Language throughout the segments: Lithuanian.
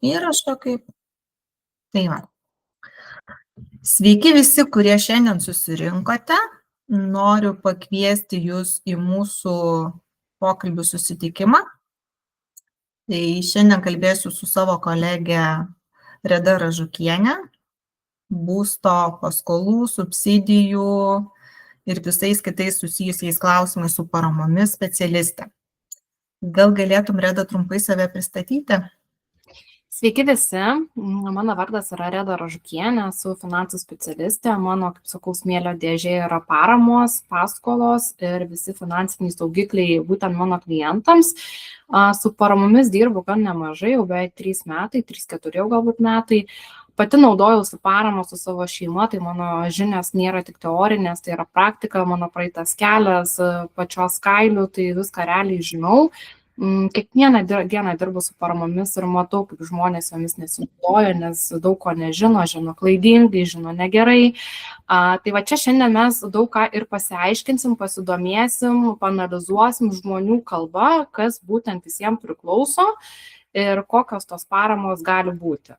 įrašą kaip. Tai va. Sveiki visi, kurie šiandien susirinkote. Noriu pakviesti jūs į mūsų pokalbių susitikimą. Tai šiandien kalbėsiu su savo kolege Reda Ražukienė, būsto paskolų, subsidijų ir visais kitais susijusiais klausimais su paramomis specialistė. Gal galėtum, Reda, trumpai save pristatyti? Sveiki visi, mano vardas yra Reda Ražukienė, esu finansų specialistė, mano, kaip sakau, smėlio dėžė yra paramos, paskolos ir visi finansiniai saugikliai būtent mano klientams. Su paramomis dirbu gan nemažai, jau beveik 3 metai, 3-4 galbūt metai. Pati naudojausi paramą su savo šeima, tai mano žinios nėra tik teorinės, tai yra praktika, mano praeitas kelias, pačios kailių, tai viską realiai žinau. Kiekvieną dieną dirbu su paramomis ir matau, kaip žmonės jomis nesinaudoja, nes daug ko nežino, žino klaidingai, žino negerai. Tai va čia šiandien mes daug ką ir pasiaiškinsim, pasidomėsim, panalizuosim žmonių kalba, kas būtent visiems priklauso ir kokios tos paramos gali būti.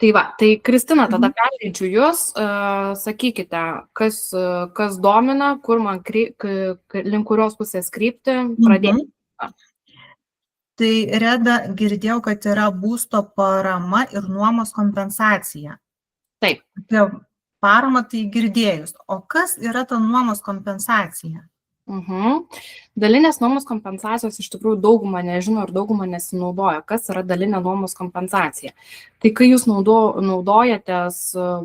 Tai va, tai Kristina, tada perleidžiu jūs, sakykite, kas domina, kur man link kurios pusės krypti, pradėti. Tai Reda, girdėjau, kad yra būsto parama ir nuomos kompensacija. Taip. Apie paramą tai girdėjus. O kas yra ta nuomos kompensacija? Dalinės nuomos kompensacijos iš tikrųjų dauguma nežino ir dauguma nesinaudoja. Kas yra dalinė nuomos kompensacija? Tai kai jūs naudojatės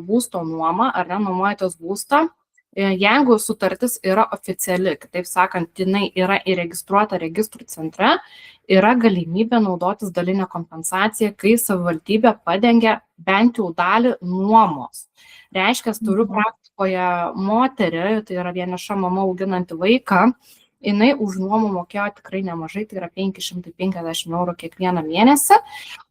būsto nuomą ar nuomojatės būstą, jeigu sutartis yra oficiali, kitaip sakant, jinai yra įregistruota registrų centre, yra galimybė naudotis dalinę kompensaciją, kai savivaldybė padengia bent jau dalį nuomos. Reiškia, turiu praktikoje moterį, tai yra vieniša mama auginanti vaiką, jinai už nuomą mokėjo tikrai nemažai, tai yra 550 € kiekvieną mėnesį.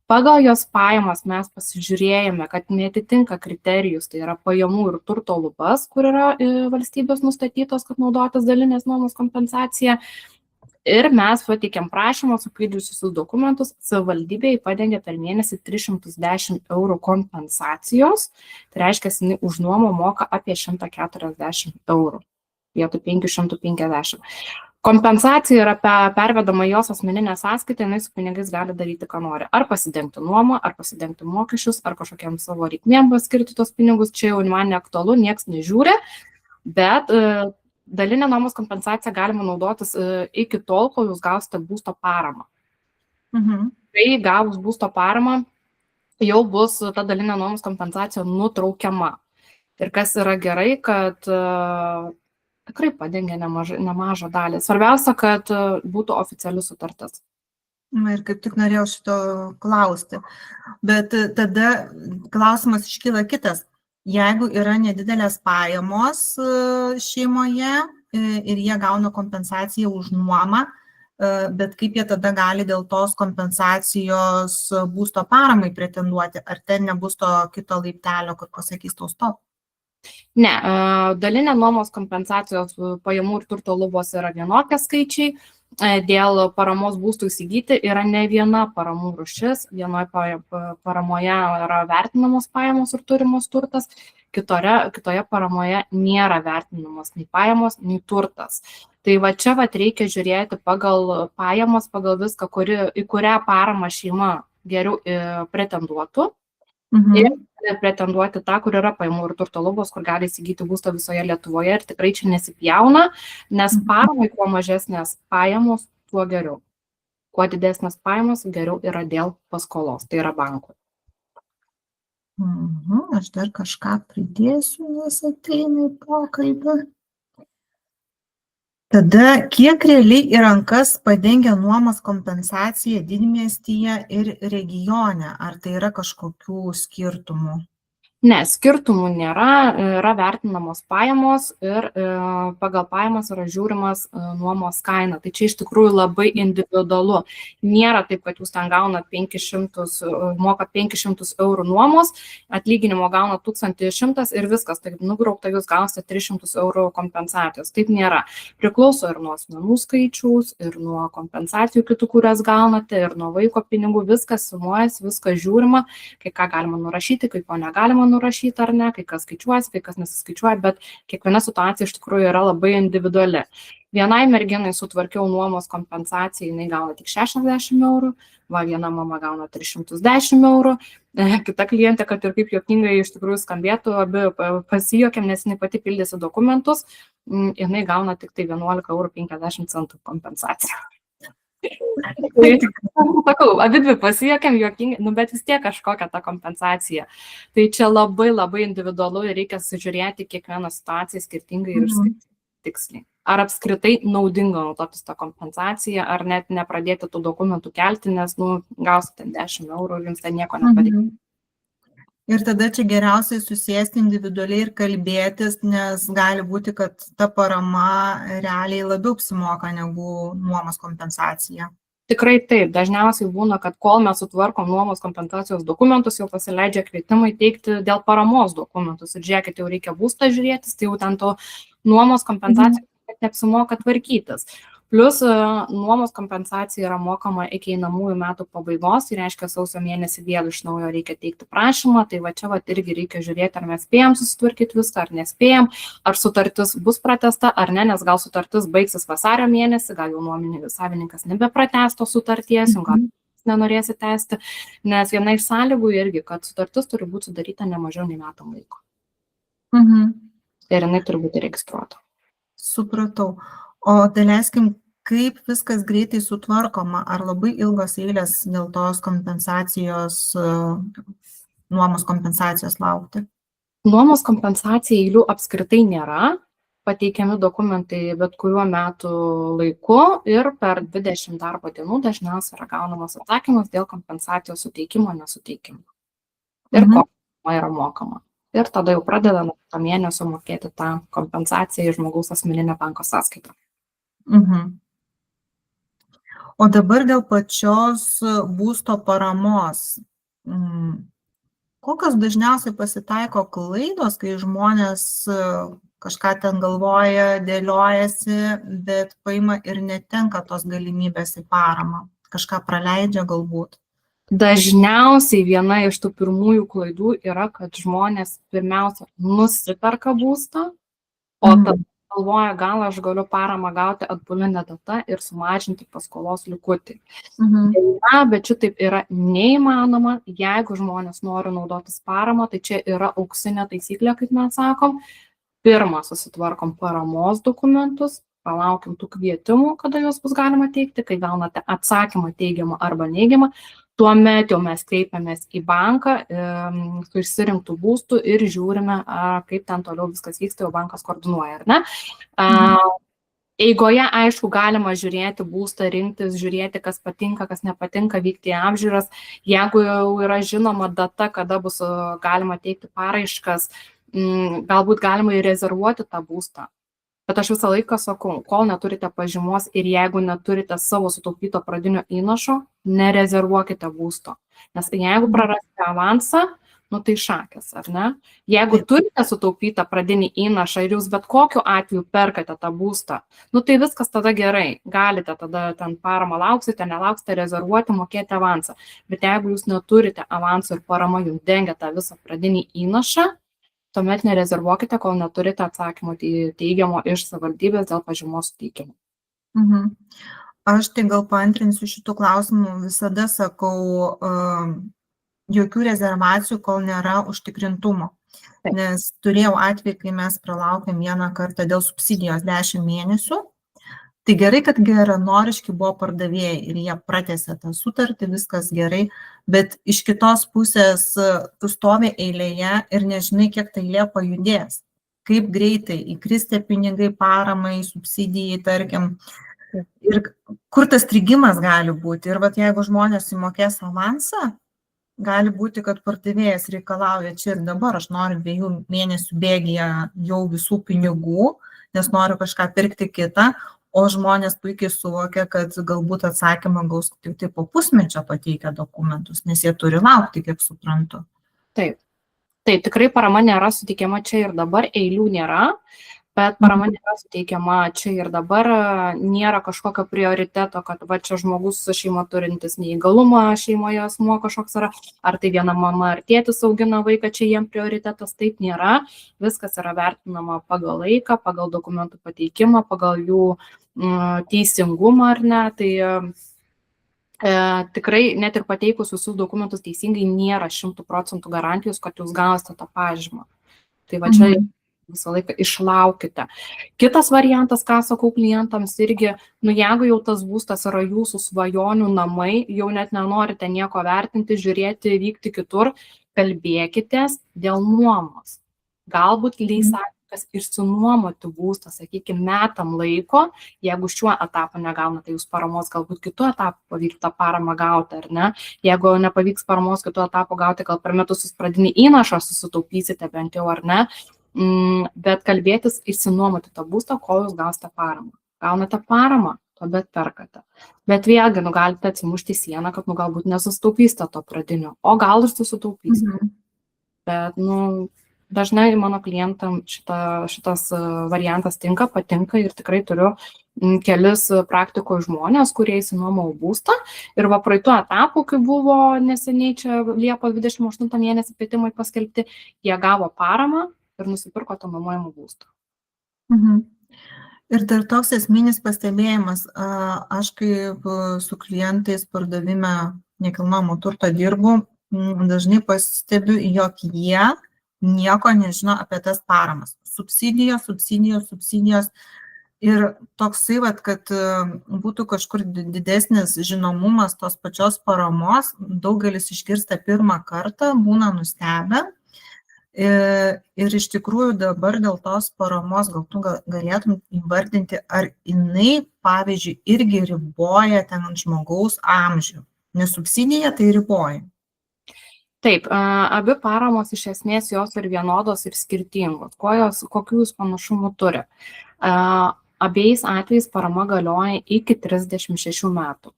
Pagal jos pajamas mes pasižiūrėjome, kad netitinka kriterijus, tai yra pajamų ir turto lubas, kur yra valstybės nustatytos, kad naudotis dalinės nuomos kompensacija. Ir mes pateikėm prašymą, supildžius visus dokumentus, savivaldybėje padengė per mėnesį 310 € kompensacijos. Tai reiškia, jinai už nuomą moka apie 140 € vietoj 550. Kompensacija yra pervedama jos asmeninė sąskaita, jinai su pinigais gali daryti, ką nori. Ar pasidengti nuomą, ar pasidengti mokesčius, ar kažkokiam savo reikmėm paskirti tos pinigus. Čia jau man neaktualu, nieks nežiūri, bet dalinę nuomos kompensaciją galima naudotis iki tol, kol jūs gausite būsto paramą. Kai gavus būsto paramą, jau bus ta dalinė nuomos kompensacija nutraukiama. Ir kas yra gerai, kad tikrai padengia nemažą dalį. Svarbiausia, kad būtų oficiali sutartis. Ir kaip tik norėjau šito klausti. Bet tada klausimas iškyla kitas. Jeigu yra nedidelės pajamos šeimoje ir jie gauna kompensaciją už nuomą, bet kaip jie tada gali dėl tos kompensacijos būsto paramai pretenduoti? Ar ten nebus to kito laiptelio, kad pasakys tau stop? Ne, dalinė nuomos kompensacijos pajamų ir turto lubos yra vienokie skaičiai. Dėl paramos būstų įsigyti yra ne viena paramų rūšis. Vienoje paramoje yra vertinamos pajamos ir turimos turtas, kitoje paramoje nėra vertinamos nei pajamos, nei turtas. Tai va čia reikia žiūrėti pagal pajamas, pagal viską, į kurią paramą šeima geriau pretenduotų. Ir pretenduoti tą, kur yra pajamų ir turto lubos, kur gali įsigyti būstą visoje Lietuvoje ir tikrai čia nesipjauna, nes paramai kuo mažesnės pajamos, tuo geriau. Kuo didesnės pajamos, geriau yra dėl paskolos, tai yra bankų. Aš dar kažką pridėsiu, nes ateina į pokalbį. Tada kiek realiai į rankas padengia nuomos kompensacija didmiestyje ir regione? Ar tai yra kažkokių skirtumų? Ne, skirtumų nėra, yra vertinamos pajamos ir pagal pajamas yra žiūrimas nuomos kaina. Tai čia iš tikrųjų labai individualu. Nėra taip, kad jūs ten gaunat 500, mokat 500 eurų nuomos, atlyginimo gaunat 1100 ir viskas, taip nubraukta, jūs gausite 300 eurų kompensacijos. Taip nėra. Priklauso ir nuo asmenų skaičiaus, ir nuo kompensacijų kitų, kurias gaunate, ir nuo vaiko pinigų, viskas sumuojas, viskas žiūrima, kai ką galima nurašyti, kai ko negalima nurašyti ar ne, kai kas skaičiuosi, kai kas nesiskaičiuoja, bet kiekviena situacija iš tikrųjų yra labai individuali. Vienai merginai sutvarkiau nuomos kompensaciją, jinai gauna tik 60 eurų, viena mama gauna 310 eurų, kita klientė, kad ir kaip juokingai iš tikrųjų skambėtų, abi pasijokėm, nes jinai pati pildėsi dokumentus, jinai gauna tik tai 11,50 eurų kompensaciją. Sakau, abidvi pasijokėm juokingai, bet vis tiek kažkokia ta kompensacija. Tai čia labai labai individualu ir reikia sužiūrėti kiekvieną situaciją skirtingai ir tiksliai. Ar apskritai naudinga naudotis tą kompensaciją, ar net nepradėti tų dokumentų kelti, nes gausite 10 eurų ir jums ten nieko nepadėti. Ir tada čia geriausiai susėsti individualiai ir kalbėtis, nes gali būti, kad ta parama realiai labiau apsimoka negu nuomos kompensacija. Tikrai taip, dažniausiai būna, kad kol mes sutvarkom nuomos kompensacijos dokumentus, jau pasileidžia kvietimai teikti dėl paramos dokumentus. Ir žiūrėkit, jau reikia būstą žiūrėtis, tai jau ten to nuomos kompensacijos neapsimoka tvarkytis. Plus nuomos kompensacija yra mokama iki einamųjų metų pabaigos, tai reiškia sausio mėnesį vėl iš naujo reikia teikti prašymą, tai va čia irgi reikia žiūrėti, ar mes spėjom susitvarkyti viską, ar nespėjom, ar sutartis bus pratęsta, ar ne, nes gal sutartis baigsis vasario mėnesį, gal jau savininkas nebepratęs tos sutarties, gal nenorėsi tęsti, nes viena iš sąlygų irgi, kad sutartis turi būti sudaryta ne mažiau nei metam laiko. Ir jinai turi būti registruota. Supratau. O tai leiskim, kaip viskas greitai sutvarkoma, ar labai ilgos eilės dėl tos kompensacijos, nuomos kompensacijos laukti? Nuomos kompensacija eilių apskritai nėra, pateikiami dokumentai bet kuriuo metu laiku ir per 20 darbo dienų dažniausiai yra gaunamas atsakymas dėl kompensacijos suteikimo, nesuteikimo. Ir kokia yra mokama. Ir tada jau pradeda nuo to mėnesio mokėti tą kompensaciją į žmogaus asmeninę banko sąskaitą. O dabar dėl pačios būsto paramos. Kokios dažniausiai pasitaiko klaidos, kai žmonės kažką ten galvoja, dėliojasi, bet paima ir netenka tos galimybės į paramą? Kažką praleidžia galbūt? Dažniausiai viena iš tų pirmųjų klaidų yra, kad žmonės pirmiausia nusiperka būstą, o tada galvoja, gal aš galiu paramą gauti atbulinę datą ir sumažinti paskolos likutį. Bet šitaip yra neįmanoma, jeigu žmonės nori naudotis paramą, tai čia yra auksinė taisyklė, kaip mes sakom. Pirma, susitvarkom paramos dokumentus, palaukim tų kvietimų, kada juos bus galima teikti, kai gaunate atsakymą teigiamą arba neigiamą. Tuomet jau mes kreipiamės į banką su išsirinktų būstų ir žiūrime, kaip ten toliau viskas vyksta, jau bankas koordinuoja, ar ne? Eigoje, aišku, galima žiūrėti būstą, rinktis, žiūrėti, kas patinka, kas nepatinka, vykti į apžiūras. Jeigu jau yra žinoma data, kada bus galima teikti paraiškas, galbūt galima ir rezervuoti tą būstą. Bet aš visą laiką sakau, kol neturite pažymos ir jeigu neturite savo sutaupyto pradinio įnašo, nerezervuokite būsto. Nes jeigu prarasite avansą, tai šakės, ar ne? Jeigu turite sutaupytą pradinį įnašą ir jūs bet kokiu atveju perkate tą būstą, tai viskas tada gerai. Galite tada ten paramą lauksite, nelauksite, rezervuoti, mokėti avansą. Bet jeigu jūs neturite avansą ir parama jums dengia tą visą pradinį įnašą, tuomet nerezervuokite, kol neturite atsakymo teigiamo iš savivaldybės dėl pažymos suteikimo. Aš tai gal paantrinsiu šitų klausimų, visada sakau, jokių rezervacijų, kol nėra užtikrintumo. Nes turėjau atvejį, kai mes pralaukėm vieną kartą dėl subsidijos 10 mėnesių. Tai gerai, kad geranoriški buvo pardavėjai ir jie pratęsė tą sutartį, viskas gerai, bet iš kitos pusės tu stovi eilėje ir nežinai, kiek ta eilė pajudės. Kaip greitai įkris tie pinigai paramai, subsidijai, tarkim, ir kur tas strigimas gali būti. Ir jeigu žmonės įmokės avansą, gali būti, kad pardavėjas reikalauja čia ir dabar, aš noriu 2 mėnesių bėgyje jau visų pinigų, nes noriu kažką pirkti kitą, o žmonės puikiai suvokia, kad galbūt atsakymą gaus tik tai po pusmečio pateikę dokumentus, nes jie turi laukti, kiek suprantu. Taip. Taip, tikrai parama nėra suteikiama čia ir dabar, eilių nėra, bet parama nėra suteikiama čia ir dabar, nėra kažkokio prioriteto, kad va čia žmogus su šeima turintis neįgalumą šeimoje asmuo kažkoks yra, ar tai viena mama ar tėtis augina vaiką, čia jiem prioritetas, taip nėra, viskas yra vertinama pagal laiką, pagal dokumentų pateikimą, pagal jų teisingumą ar ne, tai tikrai net ir pateikus visus dokumentus teisingai nėra 100% garantijos, kad jūs gausite tą pažymą. Tai va čia visą laiką išlaukite. Kitas variantas, ką sakau klientams irgi, jeigu jau tas būstas yra jūsų svajonių namai, jau net nenorite nieko vertinti, žiūrėti, vykti kitur, kalbėkitės dėl nuomos. Galbūt leis kas išsinuomoti būstą, sakykime, metam laiko, jeigu šiuo etapu negaunate jūs paramos, galbūt kitu etapu pavyks tą paramą gauti, ar ne? Jeigu nepavyks paramos kitu etapu gauti, gal per metus jūs pradinį įnašą susitaupysite bent jau, ar ne? Bet kalbėtis išsinuomoti tą būstą, kol jūs gausite paramą. Gaunate paramą, tuomet perkate. Bet vėlgi, galite atsimušti sieną, kad galbūt nesusitaupysite to pradinio, o gal ir susitaupysite. Bet, dažnai mano klientam šitas variantas tinka, patinka ir tikrai turiu kelis praktikoje žmonės, kurie įsinuomavo būstą. Ir va praeitų etapų, kai buvo neseniai čia Liepos 28 mėnesį kvietimai paskelbti, jie gavo paramą ir nusipirko tą nuomojamą būstą. Ir dar toks esminis pastebėjimas, aš kaip su klientais pardavime nekilnojamo turto dirbu, dažnai pastebiu, jog jie nieko nežino apie tas paramas. Subsidijos. Ir toksai, kad būtų kažkur didesnis žinomumas tos pačios paramos, daugelis išgirsta pirmą kartą, būna nustebę. Ir iš tikrųjų dabar dėl tos paramos gal tu galėtum įvardinti, ar jinai, pavyzdžiui, irgi riboja ten žmogaus amžių, nes subsidija tai riboja. Taip, abi paramos iš esmės jos ir vienodos ir skirtingos. Kokių jūs panašumų turi? Abiejais atvejais parama galioja iki 36 metų.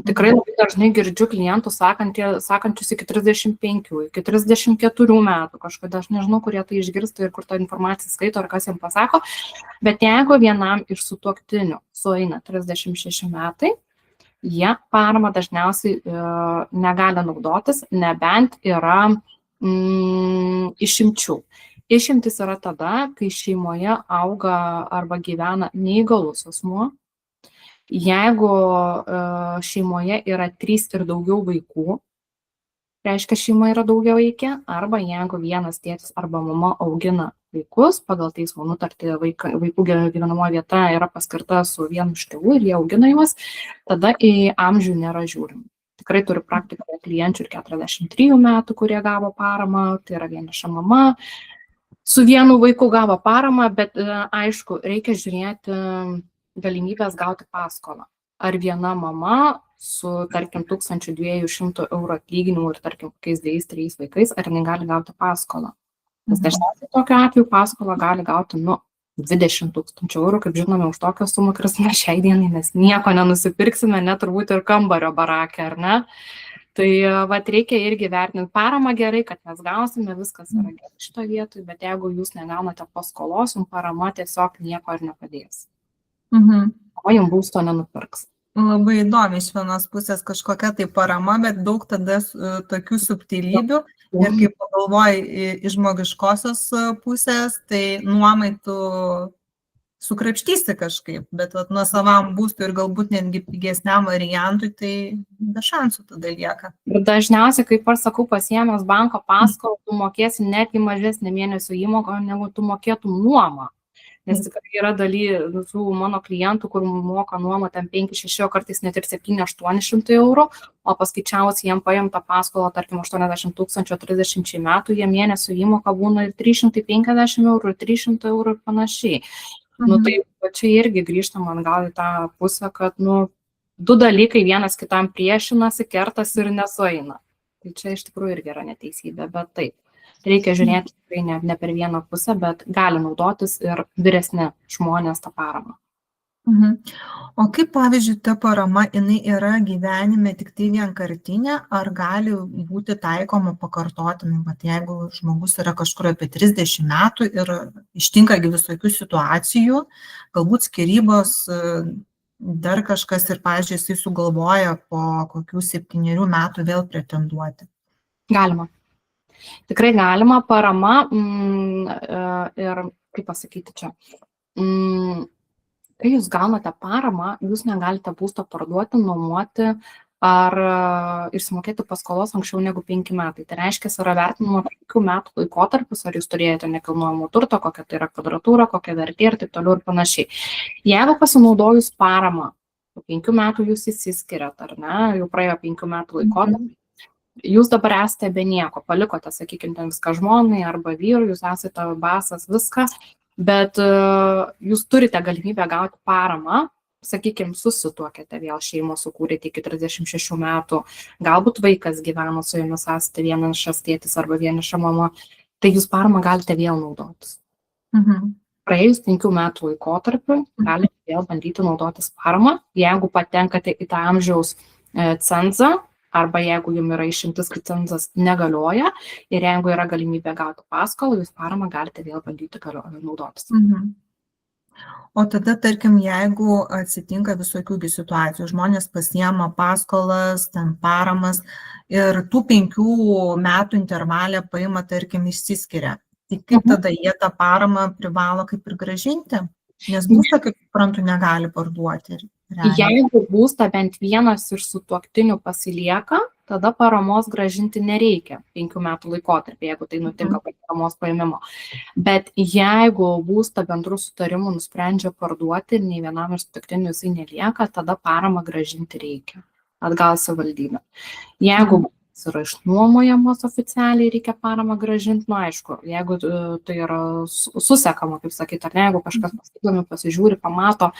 Tikrai labai dažnai girdžiu klientų sakančius iki 35, iki 34 metų kažkada, aš nežinau, kurie tai išgirsta ir kur tą informaciją skaito ar kas jam pasako, bet jeigu vienam iš sutuoktinių sueina 36 metai, jie paramą dažniausiai negali naudotis, nebent yra išimčių. Išimtis yra tada, kai šeimoje auga arba gyvena neįgalus asmuo. Jeigu šeimoje yra 3 ir daugiau vaikų, reiškia šeima yra daugiavaikė, arba jeigu vienas tėtis arba mama augina vaikus, pagal teismo nutartį vaikų gyvenamoji vieta yra paskirta su vienu iš tėvų ir jie augina juos, tada į amžių nėra žiūrima. Tikrai turiu praktikoje klienčių ir 43 metų, kurie gavo paramą, tai yra vieniša mama, su vienu vaiku gavo paramą, bet aišku, reikia žiūrėti galimybės gauti paskolą. Ar viena mama su, tarkim, 1200 eurų atlyginimu ir, tarkim, kokiais 2-3 vaikais, ar jinai gali gauti paskolą? Nes dažniausiai tokiu atveju paskolą gali gauti 20 000 eurų, kaip žinome, už tokią sumą, kuris šiai dienai mes nieko nenusipirksime, net turbūt ir kambario barake, ar ne? Tai reikia irgi vertinti paramą gerai, kad mes gausime, viskas yra gerai šito vietoj, bet jeigu jūs negaunate paskolos, jums parama tiesiog nieko ir nepadės. O jums būsto nenupirks. Labai įdomi iš vienos pusės kažkokia tai parama, bet daug tada tokių subtilybių. Ir kaip pagalvoji iš žmogiškosios pusės, tai nuomai tu sukrapštysi kažkaip, bet nuo savam būstui ir galbūt netgi pigesniam variantui, tai be šansų tada lieka. Ir dažniausiai, kaip aš sakau, pasiėmęs banko paskolą, tu mokėsi netgi mažesnę mėnesio įmoką, negu tu mokėtum nuomą. Nes tikrai yra visų mano klientų, kur moka nuomą ten 5-6, kartais net ir 700-800 eurų, o paskaičiavus jiem paimtą paskolą, tarkim, 80 000 30 metų, jie mėnesio įmoka būna ir 350 eurų, ir 300 eurų ir panašiai. Tai čia irgi grįžtam man gal į tą pusę, kad du dalykai vienas kitam priešinasi, kertas ir nesueina. Tai čia iš tikrųjų irgi yra neteisybė, bet taip. Reikia žiūrėti tikrai ne per vieną pusę, bet gali naudotis ir vyresni žmonės tą paramą. O kaip, pavyzdžiui, ta parama, jinai yra gyvenime tik tai vienkartinė, ar gali būti taikoma pakartotinai? Vat jeigu žmogus yra kažkur apie 30 metų ir ištinka visokių situacijų, galbūt skyrybos, dar kažkas ir, pavyzdžiui, jisai sugalvoja po kokių 7 metų vėl pretenduoti. Galima. Tikrai galima. Parama ir, kaip pasakyti čia, kai jūs gaunate paramą, jūs negalite būsto parduoti, nuomoti ar išsimokėti paskolos anksčiau negu 5 metai. Tai reiškia, yra vertinama 5 metų laikotarpis, ar jūs turėjote nekilnojamo turto, kokia tai yra kvadratūra, kokia vertė ir taip toliau ir panašiai. Jeigu pasinaudojus paramą, po 5 metų jūs išsiskiriat, ar ne, jau praėjo 5 metų laikotarpis, jūs dabar esate be nieko, palikote, sakykime, ten viską žmonai arba vyrui, jūs esate basas, viską, bet jūs turite galimybę gauti paramą, sakykime, susituokėte, vėl šeimą sukūrėte iki 36 metų, galbūt vaikas gyvena su jumis, esate vienišas tėtis arba vieniša mama, tai jūs paramą galite vėl naudotis. Praėjus 5 metų laikotarpiu galite vėl bandyti naudotis paramą, jeigu patenkate į tą amžiaus cenzą, arba jeigu jums yra išimtis, kad cenzas negalioja ir jeigu yra galimybė gauti paskolą, jūs paramą galite vėl bandyti naudotis. O tada, tarkim, jeigu atsitinka visokių situacijų, žmonės pasiema paskolas, ten paramas ir tų 5 metų intervalę paima, tarkim, išsiskiria. Tai kaip tada jie tą paramą privalo kaip ir grąžinti? Nes būstą, kaip suprantu, negali parduoti. Jeigu būstą bent vienas iš sutuoktinių pasilieka, tada paramos grąžinti nereikia 5 metų laikotarpį, jeigu tai nutinka po paramos paėmimo. Bet jeigu būstą bendrų sutarimų nusprendžia parduoti ir nei vienam iš sutuoktinių jisai nelieka, tada paramą grąžinti reikia. Atgal savivaldybę. Jeigu yra išnuomojamos oficialiai, reikia paramą grąžinti, aišku, jeigu tai yra susekama, kaip sakyti, ar ne, jeigu kažkas pasižiūri, pamato,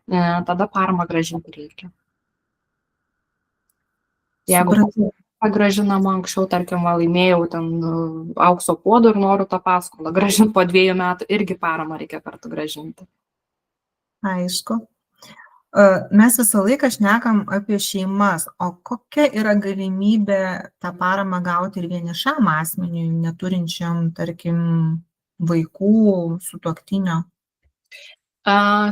tada paramą grąžinti reikia. Jeigu grąžinama anksčiau, tarkim, laimėjau ten aukso puodų ir noriu tą paskolą grąžinti po 2 metų, irgi paramą reikia kartu grąžinti. Aišku. Mes visą laiką šnekam apie šeimas, o kokia yra galimybė tą paramą gauti ir vienišam asmeniui, neturinčiam, tarkim, vaikų, sutuoktinio?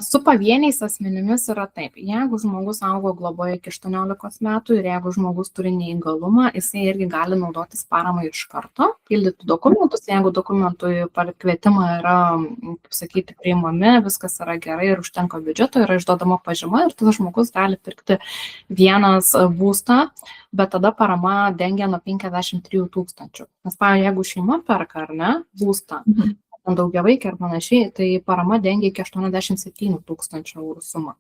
Su pavieniais asmenimis yra taip. Jeigu žmogus augo globoje iki 18 metų ir jeigu žmogus turi neįgalumą, jisai irgi gali naudotis paramą iš karto, pildyti dokumentus. Jeigu dokumentų pakvietimą yra, kaip sakyti, priimami, viskas yra gerai ir užtenka biudžeto, yra išduodama pažyma ir tada žmogus gali pirkti vienas būstą, bet tada parama dengia nuo 53 000. Nes, pavyzdžiui, jeigu šeima perka, ar ne, būstą, daugiavaikį ar panašiai, tai parama dengia iki 87 000 eurų sumą.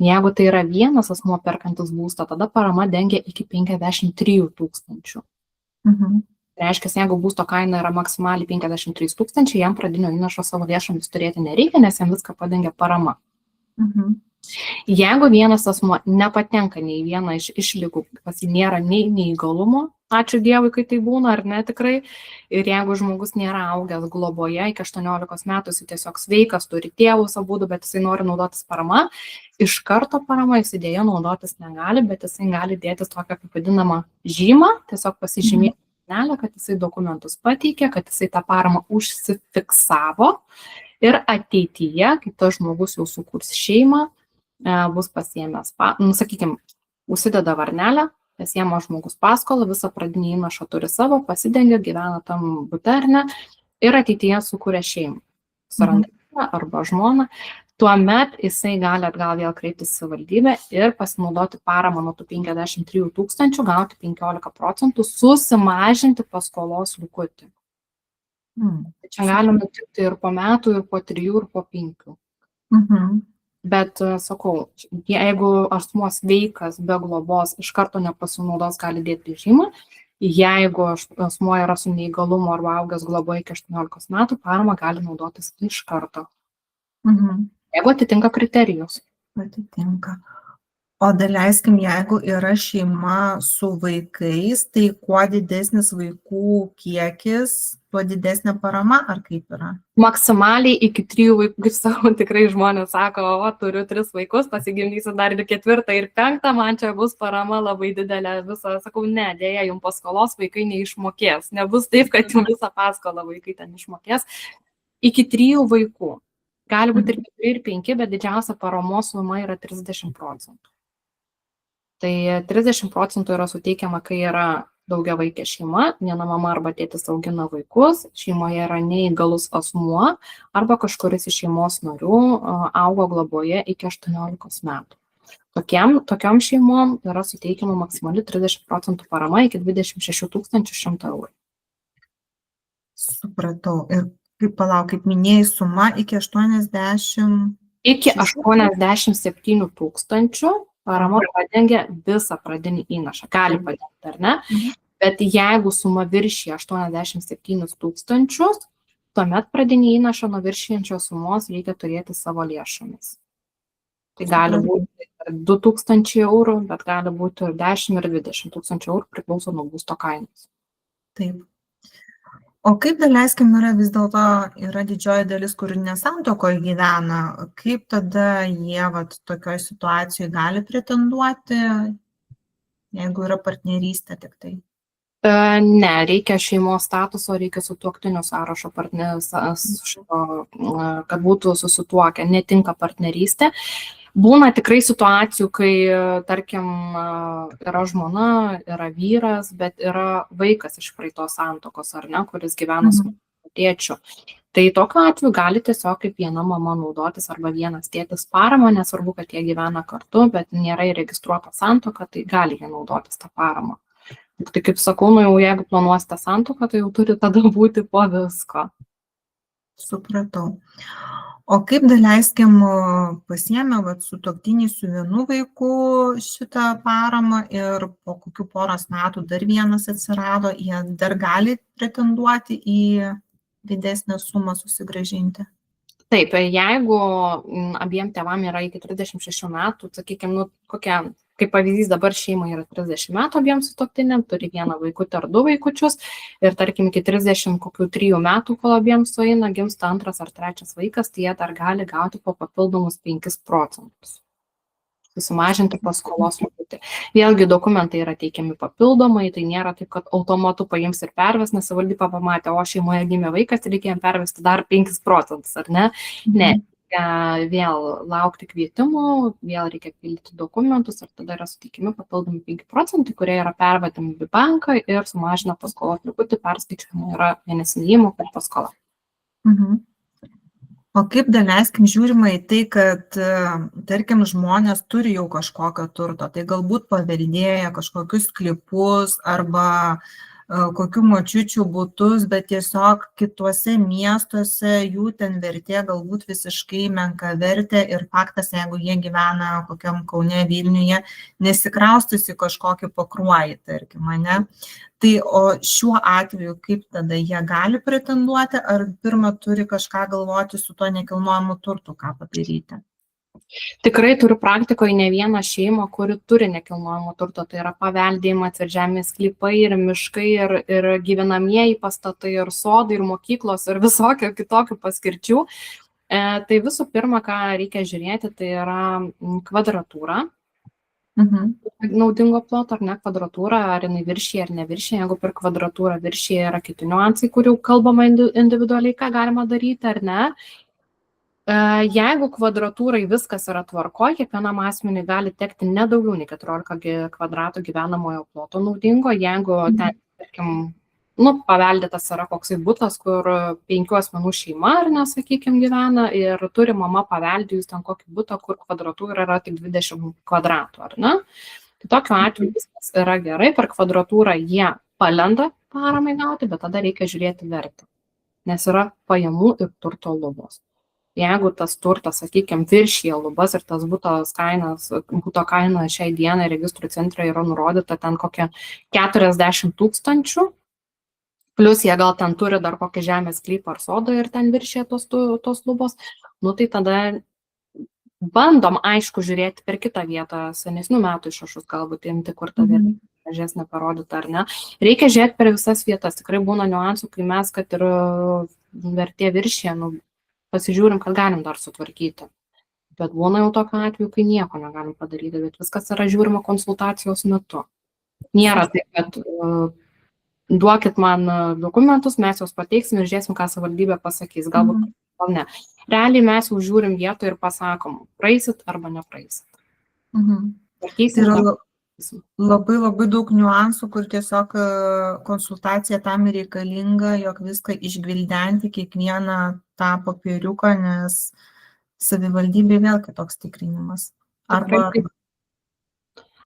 Jeigu tai yra vienas asmuo perkantis būstą, tada parama dengia iki 53 000. Reiškia, jeigu būsto kaina yra maksimaliai 53 000, jam pradinio įnašo savo lėšomis turėti nereikia, nes jam viską padengia parama. Jeigu vienas asmuo nepatenka nei vieną iš išlygų, pas jį nėra nei neįgalumo, ačiū Dievui, kai tai būna, ar ne tikrai, ir jeigu žmogus nėra augęs globoje iki 18 metų, jis tiesiog sveikas, turi tėvus abudu, bet jisai nori naudotis parama, iš karto parama jis idėja naudotis negali, bet jisai gali dėtis tokią kaip vadinamą žymą, tiesiog pasižymėti, kad jisai dokumentus pateikė, kad jisai tą paramą užsifiksavo ir ateityje, kai tas žmogus jau sukurs šeimą, bus pasiėmęs, sakykime, užsideda varnelę, pasiema žmogus paskolą, visą pradinį įnašą turi savo, pasidengia, gyvena tam bute ar ne, ir ateityje sukuria šeimą, suranda arba žmoną, tuomet jisai gali atgal vėl kreiptis į savivaldybę ir pasinaudoti paramą nuo tų 53 000, gauti 15%, susimažinti paskolos likutį. Čia gali nutikti ir po metų, ir po 3, ir po 5. Bet, sakau, jeigu asmuo sveikas be globos iš karto nepasinaudos, gali dėti žymą. Jeigu asmuo yra su neįgalumu arba augęs globoje iki 18 metų, paramą gali naudotis iš karto. Jeigu atitinka kriterijus. Atitinka. O daleiskim, jeigu yra šeima su vaikais, tai kuo didesnis vaikų kiekis, tuo didesnė parama, ar kaip yra? Maksimaliai iki 3 vaikų, kaip sakau, tikrai žmonės sako, o turiu 3 vaikus, pasigimdysiu dar ir 4 ir 5, man čia bus parama labai didelė visą. Sakau, ne, dėja, jums paskolos vaikai neišmokės. Nebus taip, kad jums visą paskolą vaikai ten išmokės. Iki 3 vaikų. Gali būti ir 4 ir 5, bet didžiausia paramos suma yra 30%. Tai 30% yra suteikiama, kai yra daugiavaikė šeima, viena mama arba tėtis augina vaikus, šeimoje yra neįgalus asmuo arba kažkuris iš šeimos narių augo globoje iki 18 metų. Tokiom šeimom yra suteikiama maksimali 30% parama iki 26 100 eurų. Supratau. Ir kaip minėjai, suma iki 80. Iki 87 000 parama padengia visą pradinį įnašą. Gali padengti, ar ne? Bet jeigu suma viršyje 87 000, tuomet pradinį įnašą nuo viršijančios sumos reikia turėti savo lėšomis. Tai gali būti 2000 eurų, bet gali būti ir 10 ir 20 000 eurų, priklauso nuo būsto kainos. Taip. O kaip, daleiskim, vis dėlto yra didžioji dalis, kur nesantuokoje gyvena, kaip tada jie tokioje situacijoje gali pretenduoti, jeigu yra partnerystė tik tai? Ne, reikia šeimos statuso, reikia sutuoktinių sąrašo kad būtų susituokę, netinka partnerystė. Būna tikrai situacijų, kai, tarkim, yra žmona, yra vyras, bet yra vaikas iš praeitos santuokos, ar ne, kuris gyvena su tėčiu. Tai tokiu atveju gali tiesiog kaip viena mama naudotis arba vienas tėtis paramą, nesvarbu, kad jie gyvena kartu, bet nėra įregistruota santuoka, tai gali jie naudotis tą paramą. Tai kaip sakau, jau jeigu planuosite santuoką, tai jau turi tada būti po visko. Supratau. O kaip, daleiskim, pasiėmė sutuoktiniai su vienu vaiku šitą paramą ir po kokių poros metų dar vienas atsirado, jie dar gali pretenduoti į didesnę sumą susigrąžinti? Taip, jeigu abiem tėvam yra iki 36 metų, sakykime, kaip pavyzdys dabar šeimai yra 30 metų abiem sutuoktiniam, turi vieną vaikutį ar 2 vaikučius ir tarkim iki 33 metų, kol abiems sueina, gimsta 2 ar 3 vaikas, tai jie dar gali gauti po papildomus 5%. Susimažinti paskolos likuti. Vėlgi dokumentai yra teikiami papildomai, tai nėra taip, kad automatu paims ir perves, nes savivaldybė pamatė, o šeimoje gimė vaikas, reikia jam pervesti dar 5%, ar ne? Ne. Vėl laukti kvietimų, vėl reikia pildyti dokumentus ir tada yra suteikimi papildomi 5%, kurie yra pervedami į banką ir sumažina paskolos likutį, perskaičiuojama yra mėnesinė įmoka ir paskola. O kaip, daleiskim, žiūrima į tai, kad, tarkim, žmonės turi jau kažkokio turto, tai galbūt paveldėję kažkokius sklypus arba kokių močiučių butus, bet tiesiog kituose miestuose jų ten vertė galbūt visiškai menka vertė ir faktas, jeigu jie gyvena kokiam Kaune, Vilniuje, nesikraustysi kažkokį Pakruojį, tarkim, ne? Tai o šiuo atveju kaip tada jie gali pretenduoti, ar pirmą turi kažką galvoti su tuo nekilnojamu turtu, ką padaryti? Tikrai turiu praktikoje ne vieną šeimą, kuri turi nekilnojamo turto, tai yra paveldėjimas ir žemės sklypai, ir miškai, ir gyvenamieji pastatai, ir sodai, ir mokyklos, ir visokio kitokių paskirčių. Tai visų pirma, ką reikia žiūrėti, tai yra kvadratūra. Naudingo ploto, ar ne kvadratūra, ar jinai viršyje ar neviršyje. Jeigu per kvadratūrą viršyje yra kiti niuansai, kurių kalbama individualiai, ką galima daryti, ar ne. Jeigu kvadratūrai viskas yra tvarkoj, kiekvienam asmeniui gali tekti ne daugiau nei 14 kvadratų gyvenamojo ploto naudingo. Jeigu ten, tarkim, paveldėtas yra koksai butas, kur 5 asmenų šeima, ar ne, sakykime, gyvena ir turi mama paveldėjus ten kokį butą, kur kvadratūra yra tik 20 kvadratų, ar ne? Tai tokiu atveju viskas yra gerai, per kvadratūrą jie palenda paramai gauti, bet tada reikia žiūrėti vertę, nes yra pajamų ir turto lubos. Jeigu tas turtas, sakykime, viršyje lubas ir tas buto kaina šiai dienai registrų centre yra nurodyta ten kokia 40 000, plus jie gal ten turi dar kokį žemės sklypą ar sodą ir ten viršyje tos lubos, tai tada Bandom, aišku, žiūrėti per kitą vietą, senesnių metų išrašus galbūt imti, kur ta vieta mažesnė parodyta ar ne. Reikia žiūrėti per visas vietas. Tikrai būna niuansų, kai mes, kad ir vertė viršė, pasižiūrim, kad galim dar sutvarkyti. Bet būna jau tokiu atveju, kai nieko negalim padaryti, bet viskas yra žiūrima konsultacijos metu. Nėra taip, kad duokit man dokumentus, mes juos pateiksim ir žiūrėsim, ką savivaldybė pasakys. Galbūt gal ne. Realiai mes jau žiūrim vietoje ir pasakom, praeisit arba nepraeisit. Tai yra labai daug niuansų, kur tiesiog konsultacija tam reikalinga, jog viską išgvildenti, kiekvieną tą popieriuką, nes savivaldybė vėl kitoks tikrinimas.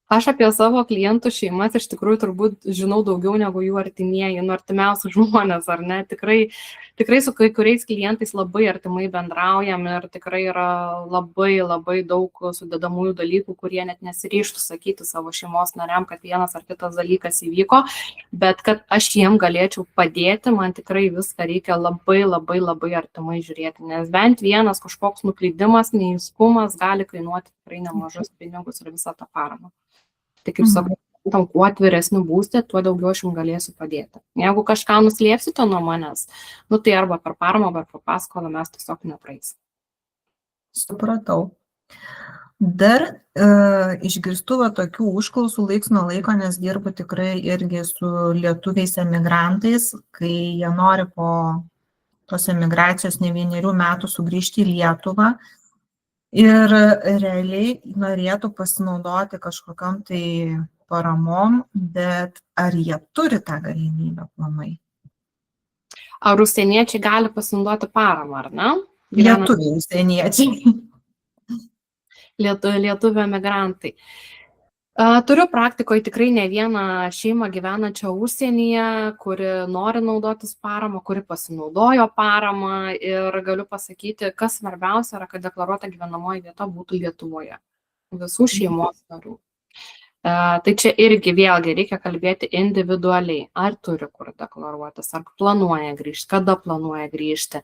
Aš apie savo klientų šeimas iš tikrųjų turbūt žinau daugiau negu jų artimieji, artimiausi žmonės, ar ne? Tikrai su kai kuriais klientais labai artimai bendraujam ir tikrai yra labai daug sudedamųjų dalykų, kurie net nesiryžtų sakyti savo šeimos nariam, kad vienas ar kitas dalykas įvyko, bet kad aš jiem galėčiau padėti, man tikrai viską reikia labai artimai žiūrėti, nes bent vienas kažkoks nuklydimas, neįskumas gali kainuoti tikrai nemažus pinigus ir visą tą paramą. Tai kaip sakau, kuo atviresnių būstė, tuo daugiau aš jums galėsiu padėti. Jeigu kažką nuslėpsite nuo manęs, tai arba per paramą, arba per paskolą mes tiesiog nepraeisim. Supratau. Dar išgirstu tokių užklausų laiks nuo laiko, nes dirbu tikrai irgi su lietuviais emigrantais, kai jie nori po tos emigracijos ne 1 metų sugrįžti į Lietuvą. Ir realiai norėtų pasinaudoti kažkokiam tai paramom, bet ar jie turi tą galimybę aplamai? Ar užsieniečiai gali pasinaudoti paramą, ar ne? Lietuviai užsieniečiai. Lietuvių emigrantai. Turiu praktikoje tikrai ne vieną šeimą gyvenančią užsienyje, kuri nori naudotis paramą, kuri pasinaudojo paramą ir galiu pasakyti, kas svarbiausia yra, kad deklaruota gyvenamoji vieta būtų Lietuvoje. Visų šeimos narių. Tai čia irgi vėlgi reikia kalbėti individualiai, ar turi kur deklaruotis, ar planuoja grįžti, kada planuoja grįžti.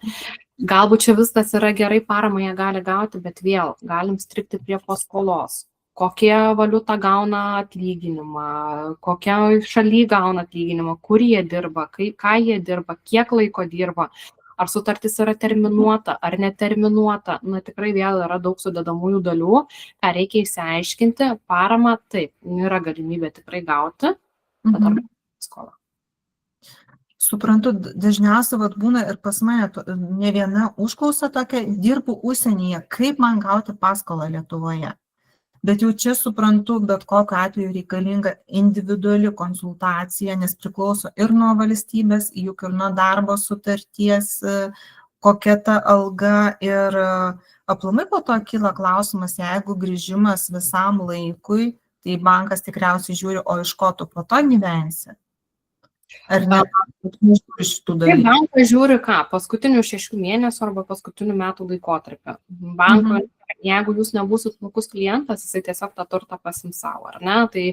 Galbūt čia viskas yra gerai, paramą jie gali gauti, bet vėl galim strikti prie paskolos. Kokią valiutą gauna atlyginimą, kokią šaly gauna atlyginimą, kur jie dirba, ką jie dirba, kiek laiko dirba, ar sutartis yra terminuota, ar neterminuota. Tikrai vėl yra daug sudedamųjų dalių, ką reikia išsiaiškinti. Paramą taip, yra galimybė tikrai gauti, bet ar skolą. Suprantu, dažniausiai būna ir pas mane ne viena užklausa tokia, dirbu užsienyje, kaip man gauti paskolą Lietuvoje. Bet jau čia suprantu, bet kokiu atveju reikalinga individuali konsultacija, nes priklauso ir nuo valstybės, juk ir nuo darbo sutarties, kokia ta alga ir aplamai po to kyla klausimas, jeigu grįžimas visam laikui, tai bankas tikriausiai žiūri, o iš ko tu po to gyvensi? Ar ne? Bankas žiūri ką? Paskutinių 6 mėnesių arba paskutinių metų laikotarpio. Banko, jeigu jūs nebūsit smulkus klientas, jisai tiesiog tą turtą pasiims savo, ar ne? Tai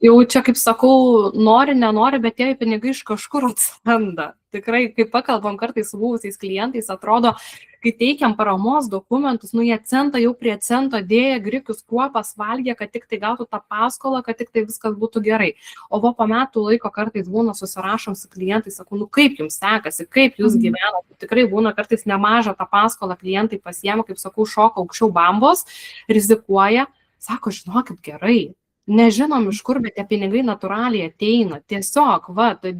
jau čia, kaip sakau, nenori, bet tie pinigai iš kažkur atsiranda. Tikrai, kai pakalbam kartais su buvusiais klientais, atrodo, kai teikiam paramos dokumentus, jie centą jau prie cento dėja, grikius kruopas valgė, kad tik tai gautų tą paskolą, kad tik tai viskas būtų gerai. O po metų laiko kartais būna susirašom su klientais, sakau, kaip jums sekasi, kaip jūs gyvenate. Tikrai būna kartais nemažą tą paskolą klientai pasiema, kaip sakau, šoka aukščiau bambos, rizikuoja, sako, žinokit, gerai. Nežinom iš kur, bet tie pinigai natūraliai ateina. Tiesiog,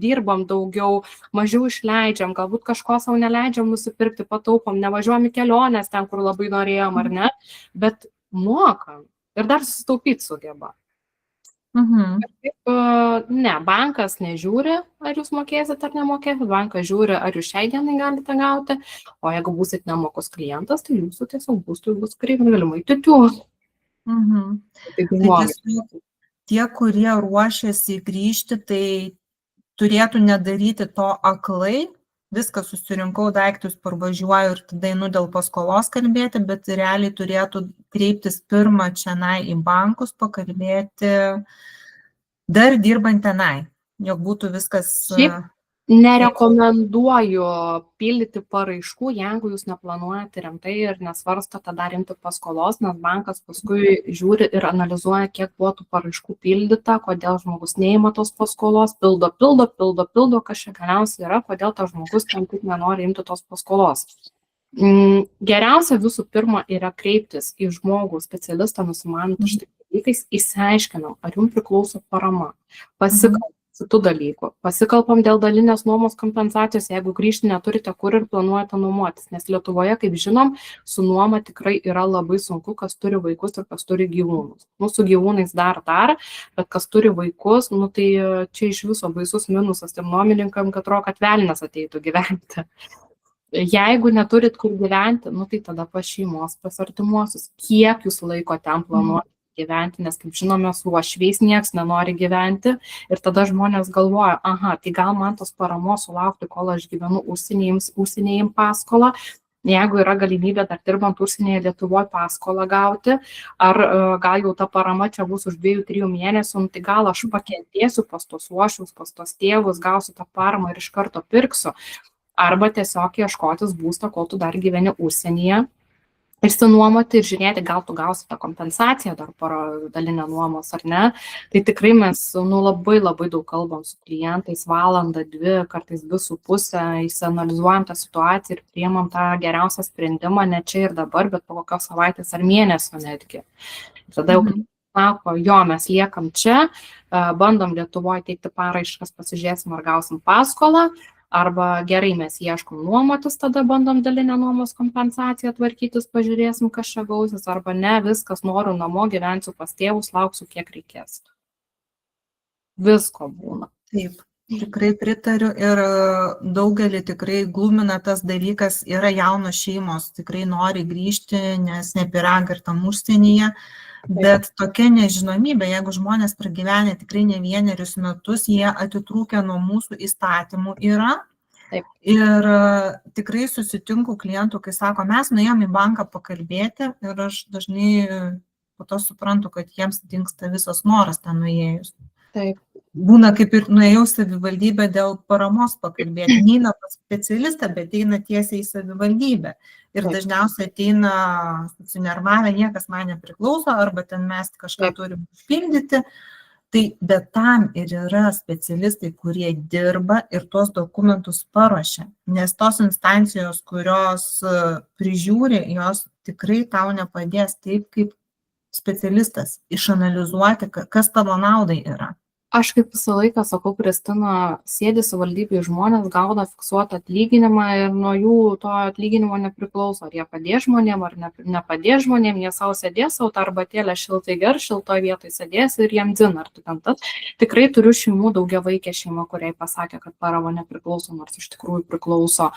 dirbam daugiau, mažiau išleidžiam, galbūt kažko savo neleidžiam nusipirkti, pataupom, nevažiuojam į keliones ten, kur labai norėjom, ar ne, bet mokam ir dar susitaupyti sugeba. Ne, bankas nežiūri, ar jūs mokėsit ar nemokėsit, bankas žiūri, ar jūs šiai dienai galite gauti, o jeigu būsit nemokus klientas, tai jūsų tiesiog būstų bus galimai titių. Tie, kurie ruošiasi grįžti, tai turėtų nedaryti to aklai, viską susirinkau daiktus, parvažiuoju ir tada einu dėl paskolos kalbėti, bet realiai turėtų kreiptis pirmą čionai į bankus, pakalbėti dar dirbant tenai, jog būtų viskas... Nerekomenduoju pildyti paraiškų, jeigu jūs neplanuojate rimtai ir nesvarstote dar imti paskolos, nes bankas paskui žiūri ir analizuoja, kiek buvo tų paraiškų pildyta, kodėl žmogus neima tos paskolos, pildo, kas čia galiausiai yra, kodėl tas žmogus ten taip nenori imti tos paskolos. Geriausia visų pirma yra kreiptis į žmogų, specialistą nusimanantį šitais dalykais, įsiaiškinam, ar jums priklauso parama, pasikalbam tų dalykų. Pasikalbam dėl dalinės nuomos kompensacijos, jeigu grįžti neturite kur ir planuojate nuomotis, nes Lietuvoje, kaip žinom, su nuoma tikrai yra labai sunku, kas turi vaikus ir kas turi gyvūnus. Su gyvūnais dar, bet kas turi vaikus, tai čia iš viso baisus minusas tiem nuomininkam, kad atrodo, kad velnias ateitų gyventi. Jeigu neturit kur gyventi, tai tada pas šeimos, pas artimuosius, kiek jūs laiko ten planuojate gyventi, nes, kaip žinome, su uošviais nieks nenori gyventi ir tada žmonės galvoja, tai gal man tos paramos sulaukti, kol aš gyvenu užsienyje paskolą, jeigu yra galimybė dar dirbant užsienyje Lietuvoje paskolą gauti, ar gal jau ta parama čia bus už 2-3 mėnesių, tai gal aš pakentėsiu pas tos uošvius, pas tos tėvus, gausiu tą paramą ir iš karto pirksiu, arba tiesiog ieškotis būsto, kol tu dar gyveni užsienyje. Išsinuomoti ir žiūrėti, gal tu gausi tą kompensaciją dar dalinę nuomos ar ne. Tai tikrai mes labai daug kalbam su klientais, valandą, 2, kartais 2,5, įsianalizuojam tą situaciją ir priimam tą geriausią sprendimą, ne čia ir dabar, bet po kokios savaitės ar mėnesio netgi. Tada jau sako, mes liekam čia, bandom Lietuvoje teikti paraiškas, pasižiūrėsim, ar gausim paskolą, arba gerai mes ieškom nuomotis, tada bandom dalinę nuomos kompensaciją tvarkytis, pažiūrėsim, kas čia gausis, arba ne, viskas noriu namo, gyvensiu pas tėvus, lauksiu, kiek reikės. Visko būna. Taip, tikrai pritariu ir daugelį tikrai glumina tas dalykas, yra jaunos šeimos, tikrai nori grįžti, nes ne pyragą ir tam užsienyje, bet tokia nežinomybė, jeigu žmonės pragyvenę tikrai ne 1 metus, jie atitrūkę nuo mūsų įstatymų yra. Taip. Ir tikrai susitinku klientų, kai sako, mes nuėjom į banką pakalbėti ir aš dažnai po to suprantu, kad jiems dingsta visas noras ten nuėjus. Taip. Būna kaip ir nuėjau savivaldybę dėl paramos pakalbėti. Neina pas specialistą, bet eina tiesiai į savivaldybę. Ir dažniausiai ateina susinervavę, niekas man nepriklauso, arba ten mes kažką turim užpildyti. Tai bet tam ir yra specialistai, kurie dirba ir tuos dokumentus paruošia. Nes tos instancijos, kurios prižiūri, jos tikrai tau nepadės taip, kaip specialistas išanalizuoti, kas tavo naudai yra. Aš kaip visą laiką sakau, Kristina, sėdi savivaldybėje žmonės, gauna fiksuotą atlyginimą ir nuo jų to atlyginimo nepriklauso, ar jie padės žmonėm, ar nepadės žmonėm, jie savo sėdės, savo tą arbatėlę šiltai gers, šiltoje vietoje sėdės ir jiem dzin, ar tu ten tas. Tikrai turiu šeimų, daugiavaikė šeima, kuriai pasakė, kad parama nepriklauso, nors iš tikrųjų priklauso.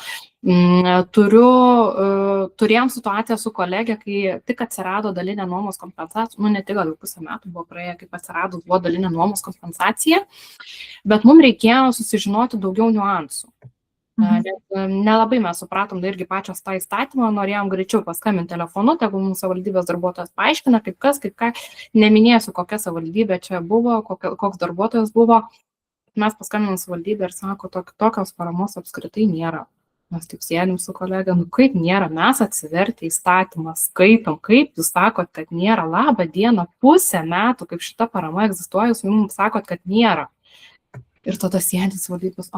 Turėjom situaciją su kolegė, kai tik atsirado dalinė nuomos kompensacija, ne tik gal 1,5 metų buvo praėję, kaip atsirado buvo dalinė nuomos kompensacija, bet mums reikėjo susižinoti daugiau niuansų. Nelabai mes supratom, irgi pačios tą įstatymą, norėjom greičiau paskambinti telefonu, tegu mums savivaldybės darbuotojas paaiškina, kaip ką, neminėsiu, kokia savivaldybė čia buvo, koks darbuotojas buvo. Mes paskambinom savivaldybę ir sako, tokios paramos apskritai nėra. Mes taip sėdim su kolega, kaip nėra, mes atsivertę įstatymą, skaitom, kaip jūs sakot, kad nėra, labą dieną, 1,5 metų, kaip šita parama egzistuoja, jūs mums sakot, kad nėra. Ir tada sėdis valdybės,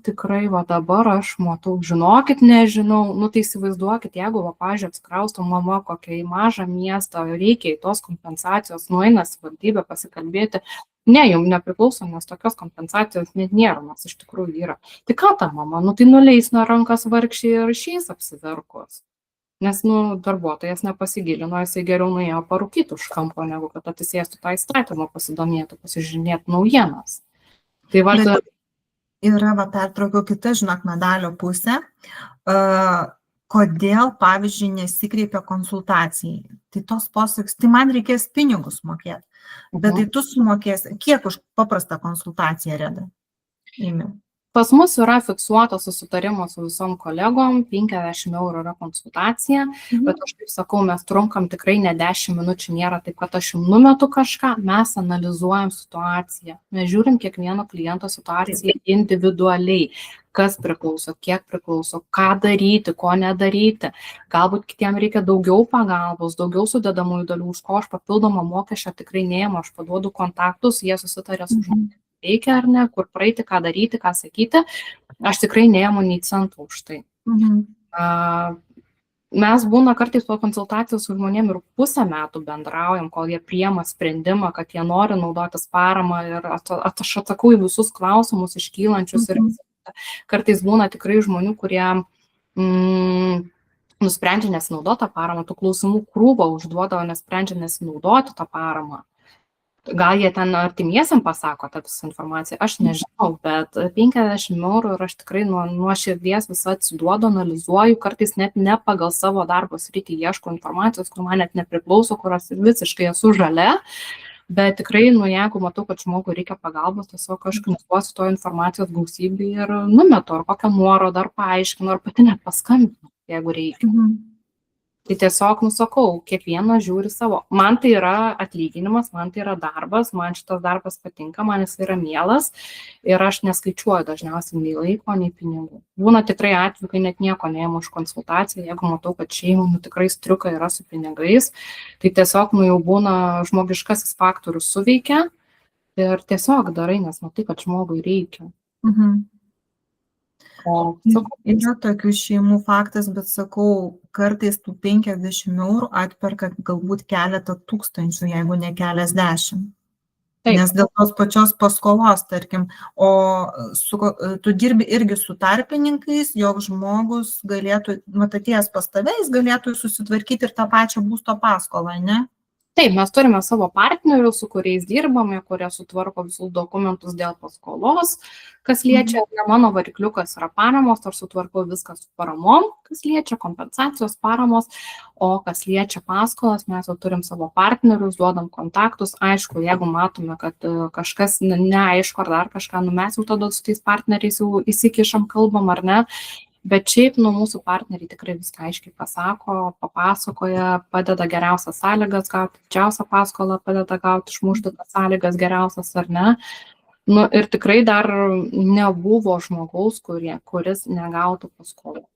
tikrai, dabar aš matau, žinokit, nežinau, tai įsivaizduokit, jeigu, pavyzdžiui, apsikrausto mama kokią į mažą miestą, reikia į tos kompensacijos, nueina valdybę pasikalbėti, ne, jums nepriklauso, nes tokios kompensacijos net nėra, nors iš tikrųjų yra. Tai ką ta mama, tai nuleis nuo rankas vargšiai ir išeis apsiverkus. Nes, darbuotojas nepasigilino, jisai geriau nuėjo parūkyti už kampo, negu kad atsisėstų tą įstatymą, pasidomėtų, pasižiūrėtų naujienas. Tai yra, pertraukiau kitą, medalio pusę. Kodėl, pavyzdžiui, nesikreipia konsultacijai? Tai tos posakis, tai man reikės pinigus mokėti. Bet tai tu sumokėsi, kiek už paprastą konsultaciją, Reda? Pas mus yra fiksuotas susitarimas su visom kolegom, 50 eurų yra konsultacija, bet aš kaip sakau, mes trunkam tikrai ne 10 minučių, nėra taip, kad aš jums numetu kažką, mes analizuojam situaciją, mes žiūrim kiekvieno kliento situaciją individualiai, kas priklauso, kiek priklauso, ką daryti, ko nedaryti, galbūt kitiem reikia daugiau pagalbos, daugiau sudedamųjų dalių, už ko aš papildomą mokesčio tikrai neėmu, aš paduodu kontaktus, jie susitarė su žmonėmis. Reikia ar ne, kur praeiti, ką daryti, ką sakyti, aš tikrai neėmu nei centų už tai. Mes būna kartais po konsultacijos su žmonėm ir pusę metų bendraujam, kol jie priema sprendimą, kad jie nori naudotis paramą ir aš atsakau į visus klausimus iškylančius ir kartais būna tikrai žmonių, kurie nusprendžia nesinaudoti tą paramą, tų klausimų krūvą užduoda, o nesprendžia nesinaudoti tą paramą. Gal jie ten artimiesiam pasako tą visą informaciją, aš nežinau, bet 50 eurų ir aš tikrai nuo širdies visą atsiduodu, analizuoju, kartais net ne pagal savo darbo sritį ieško informacijos, kur man net nepriklauso, kur aš visiškai esu žalia, bet tikrai, jeigu matau, kad žmogui reikia pagalbos, tiesiog aš knistuosiu to informacijos gausybį ir numetu, ar kokią nuorodą, ar paaiškinu, ar pati net paskambinu, jeigu reikia. Tai tiesiog nusakau, kiekvienas žiūri savo. Man tai yra atlyginimas, man tai yra darbas, man šitas darbas patinka, man jis yra mielas ir aš neskaičiuoju dažniausiai nei laiko, nei pinigų. Būna tikrai atveju, kai net nieko neėmu už konsultaciją, jeigu matau, kad šeimų tikrai striuka yra su pinigais, tai tiesiog jau būna žmogiškasis faktorius suveikia ir tiesiog darai, nes matai, kad žmogui reikia. Yra tokių šeimų faktas, bet sakau, kartais tų 50 eurų atperka galbūt keletą tūkstančių, jeigu ne keliasdešimt. Nes dėl tos pačios paskolos, tarkim, o tu dirbi irgi su tarpininkais, jog žmogus galėtų, atėjęs pas tave, jis galėtų susitvarkyti ir tą pačią būsto paskolą, ne? Taip, mes turime savo partnerių, su kuriais dirbame, kurie sutvarko visus dokumentus dėl paskolos, kas liečia, ne mano varikliukas yra paramos, aš sutvarkau viską su paramom, kas liečia kompensacijos paramos, o kas liečia paskolas, mes jau turim savo partnerius, duodam kontaktus, aišku, jeigu matome, kad kažkas neaišku ar dar kažką, mes jau tada su tais partneriais jau įsikišam, kalbam ar ne. Bet šiaip mūsų partneriai tikrai viską aiškiai pasako, papasakoja, padeda geriausias sąlygas gauti, didžiausią paskolą padeda gauti, išmušti tas sąlygas geriausias ar ne. Ir tikrai dar nebuvo žmogaus, kuris negautų paskolų.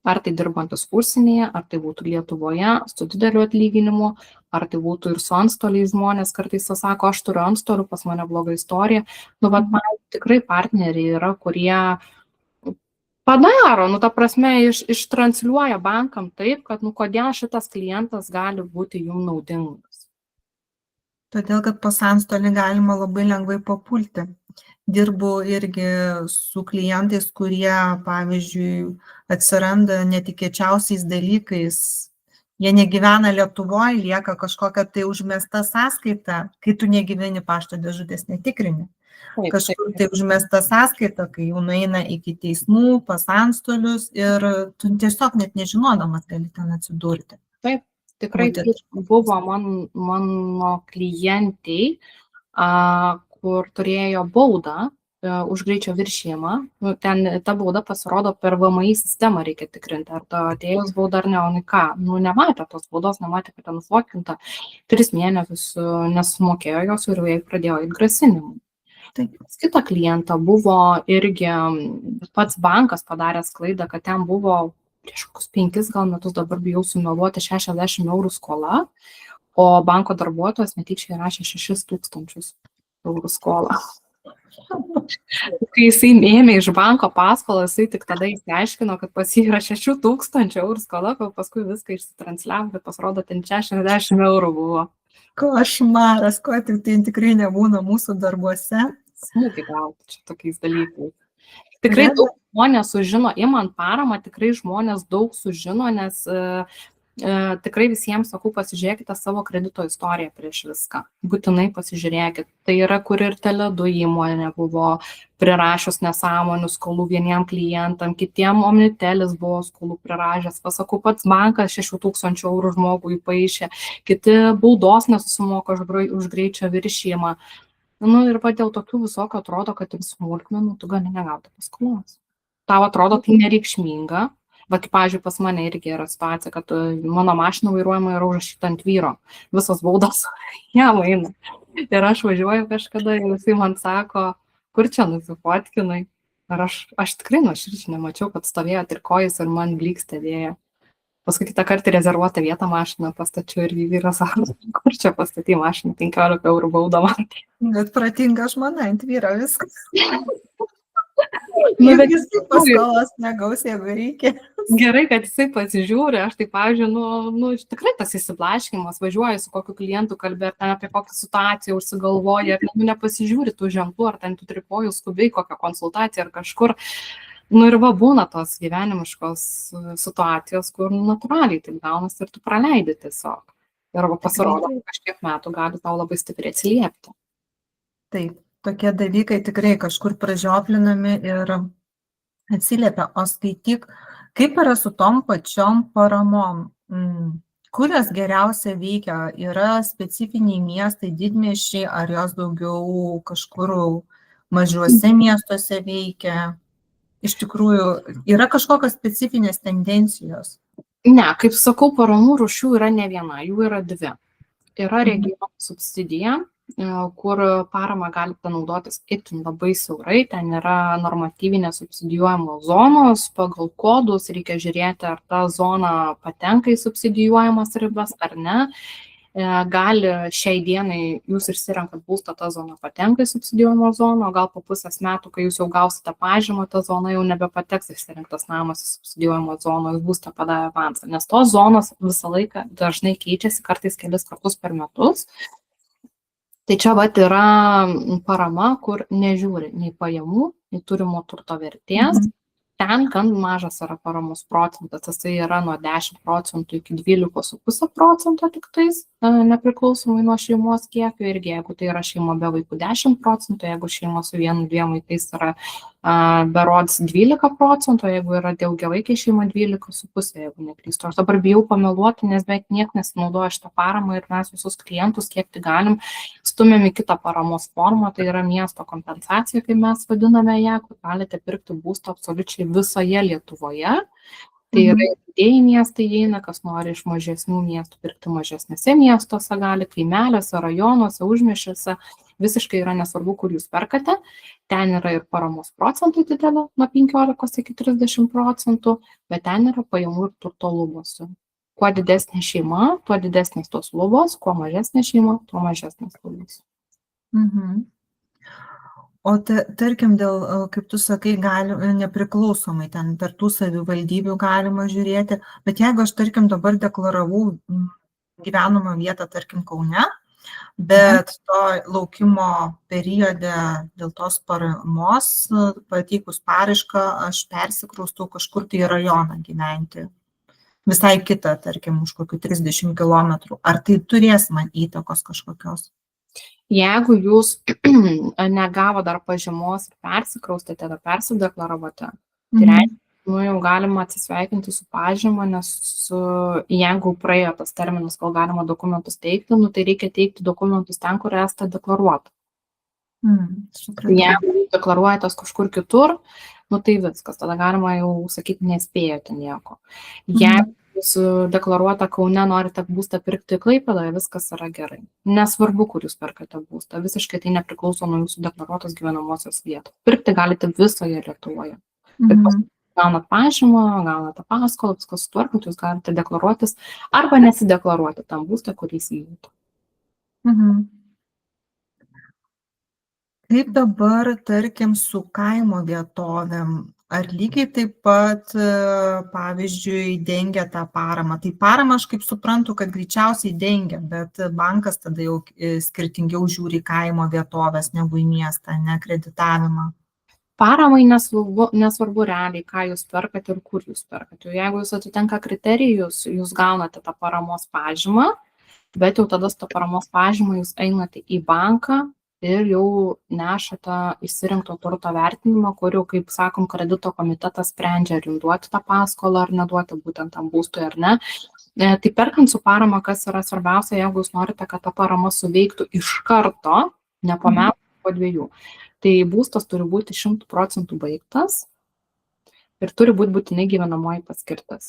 Ar tai dirbantis užsienyje, ar tai būtų Lietuvoje su dideliu atlyginimu, ar tai būtų ir su antstoliais žmonės, kartais sako, aš turiu antstolių, pas mane bloga istorija. Tikrai partneriai yra, kurie padaro, ta prasme, ištransliuoja bankam taip, kad kodėl šitas klientas gali būti jums naudingas. Todėl, kad pas antstolį galima labai lengvai papulti. Dirbu irgi su klientais, kurie, pavyzdžiui, atsiranda netikėčiausiais dalykais. Jie negyvena Lietuvoje, lieka kažkokia tai užmesta sąskaita, kai tu negyveni pašto dėžutės netikrini. Kažkur tai užmesta sąskaita, kai jau nueina iki teismų, pas antstolius ir tu tiesiog net nežinodamas gali ten atsidurti. Taip, tikrai buvo mano klientai, kur turėjo baudą už greičio viršijimą. Ten ta bauda pasirodo per VMI sistemą reikia tikrinti, ar ta atėjus bauda ar ne, o ką. Nematė tos baudos, nematė, kad ten nufokinta. 3 mėnesius nesumokėjo jos ir jai pradėjo įgrasinimų. Kita klienta buvo irgi pats bankas padaręs klaidą, kad ten buvo prieš kokius 5 gal metus, dabar bijau sumeluoti, 60 eurų skola, o banko darbuotojas netyčiai rašė 6 000 eurų skolą. Kai jisai ėmė iš banko paskolą, jisai tik tada įsiaiškino, kad pas jį yra 6 000 eurų skola, kol paskui viską išsitransliavo, bet pasirodo, ten 60 eurų buvo. Košmaras, ko tik tai tikrai nebūna mūsų darbuose. Smūgiai gauti čia tokiais dalykais. Tikrai daug žmonės sužino, imant paramą, tikrai žmonės daug sužino, nes tikrai visiems sakau, pasižiūrėkite savo kredito istoriją prieš viską. Būtinai pasižiūrėkit. Tai yra, kur ir Tele2 įmonė buvo prirašius nesąmonių skolų vieniem klientam, kitiem Omnitelis buvo skolų prirašęs, pasakau, pats bankas 6 000 eurų žmogui paaišė, kiti baudos nesusimoka už greičio viršijimą. Nu ir va dėl tokių visokio atrodo, kad tik smulkmenų tu gali negauti paskolos. Tau atrodo tai nereikšminga. Va, kaip, pavyzdžiui, pas mane irgi yra situacija, kad mano mašina vairuojama yra užrašyta ant vyro. Visos baudos jam eina. Ir aš važiuoju kažkada ir jisai man sako, kur čia nusifotkinai. Ir aš tikrai nuoširdžiai nemačiau, kad stovėjo trikojus ir man blykstė vėja. Paskui kitą kartą rezervuotą vietą mašiną pastačiau ir vyras sako, kur čia pastatyti mašiną, 15 eurų baudą man. Bet pratinga žmona ant vyro viskas. Nu, bet Jis paskolos negaus, jeigu reikia. gerai, kad jisai pasižiūri, aš tai, pavyzdžiui, tikrai tas įsiblaškimas, važiuoju su kokiu klientu kalbė, ar ten apie kokią situaciją užsigalvoja, ar nepasižiūri tų ženklų, ar ten tų trikojų skubiai kokią konsultaciją ar kažkur. Nu ir va būna tos gyvenimiškos situacijos, kur natūraliai taip gaunasi ir tu praleidi tiesiog. Ir va pasirodo, kažkiek metų gali tau labai stipriai atsiliepti. Taip, tokie dalykai tikrai kažkur pražioplinami ir atsiliepia. O skaityk, kaip yra su tom pačiom paramom? Kurios geriausia veikia? Yra specifiniai miestai, didmiesčiai, ar jos daugiau kažkur mažuose miestuose veikia? Iš tikrųjų, yra kažkokios specifinės tendencijos? Ne, kaip sakau, paramų rūšių yra ne viena, jų yra dvi. Yra regionų subsidija, kur paramą galite naudotis itin labai siaurai, ten yra normatyvinės subsidijuojamos zonos, pagal kodus reikia žiūrėti, ar ta zona patenka į subsidijuojamas ribas ar ne. Gali šiai dienai jūs išsirenkat būstą, ta zona patenka į subsidijuojamą zoną, o gal po pusės metų, kai jūs jau gausite pažymą, ta zona jau nebepateks išsirinktas namas į subsidijuojamą zoną, jūs būstą padavę avansą, nes tos zonos visą laiką dažnai keičiasi, kartais kelis kartus per metus. Tai čia vat yra parama, kur nežiūri nei pajamų, nei turimo turto vertės. Ten gan mažas yra paramos procentas, jisai yra nuo 10% iki 12,5% tik tais, nepriklausomai nuo šeimos kiekio, irgi jeigu tai yra šeima be vaikų 10%, jeigu šeima su 1-2 vaikais yra berods 12%, jeigu yra daugiavaikė šeima 12,5%, jeigu neklystu. Aš dabar bijau pameluoti, nes beveik niekas nesinaudoja šitą paramą ir mes visus klientus, kiek tai galim, stumėm į kitą paramos formą, tai yra miesto kompensacija, kaip mes vadiname ją, kur galite pirkti būstą absoliučiai visoje Lietuvoje. Tai yra didieji miestai įeina, kas nori iš mažesnių miestų pirkti mažesnėse miestuose, gali kaimeliuose, rajonuose, užmiesčiuose, visiškai yra nesvarbu, kur jūs perkate. Ten yra ir paramos procentai didelė, nuo 15 iki 30%, bet ten yra pajamų ir turto lubos. Kuo didesnė šeima, tuo didesnės tos lubos, kuo mažesnė šeima, tuo mažesnės lubos. O tarkim, dėl, kaip tu sakai, nepriklausomai ten per tų savivaldybių galima žiūrėti, bet jeigu aš, tarkim, dabar deklaravau gyvenamą vietą, tarkim, Kaune, bet to laukimo periode dėl tos paramos, pateikus paraišką, aš persikraustau kažkur tai į rajoną gyventi, visai kitą, tarkim, už kokių 30 km. Ar tai turės man įtakos kažkokios? Jeigu jūs negavo dar pažymos ir persikraustėte, ar persideklaravote, tai reiškia, jau galima atsisveikinti su pažyma, nes jeigu praėjo tas terminas, kol galima dokumentus teikti, tai reikia teikti dokumentus ten, kur esate deklaruoti. Jeigu jūs deklaruojatės kažkur kitur, tai viskas, tada galima jau sakyti, nespėjote nieko. Jeigu jūs deklaruota Kaune, norite būstą pirkti Klaipėdoje, viskas yra gerai. Nesvarbu, kur jūs perkate būstą, visiškai tai nepriklauso nuo jūsų deklaruotos gyvenamosios vietos. Pirkti galite visoje Lietuvoje. Ir gaunat pažymą, gaunate paskolą, viskas sutvarkant, jūs galite deklaruotis arba nesideklaruoti tam būstą, kurį įsigijate. Kaip dabar, tarkim, su kaimo vietovėm? Ar lygiai taip pat, pavyzdžiui, dengia tą paramą? Tai paramą aš kaip suprantu, kad greičiausiai dengia, bet bankas tada jau skirtingiau žiūri kaimo vietovės negu į miestą, ne kreditavimą. Paramai nesvarbu realiai, ką jūs perkate ir kur jūs perkate. Jeigu jūs atitenka kriterijus, jūs gaunate tą paramos pažymą, bet jau tada su tą paramos pažymą jūs einate į banką ir jau nešate išsirinkto turto vertinimą, kur jau, kaip sakom, kredito komitetas sprendžia, ar jums duoti tą paskolą, ar neduoti būtent tam būstui, ar ne. Tai perkant su parama, kas yra svarbiausia, jeigu jūs norite, kad ta parama suveiktų iš karto, ne po metų, po 2. Tai būstas turi būti 100% baigtas ir turi būti būtinai gyvenamoji paskirtis.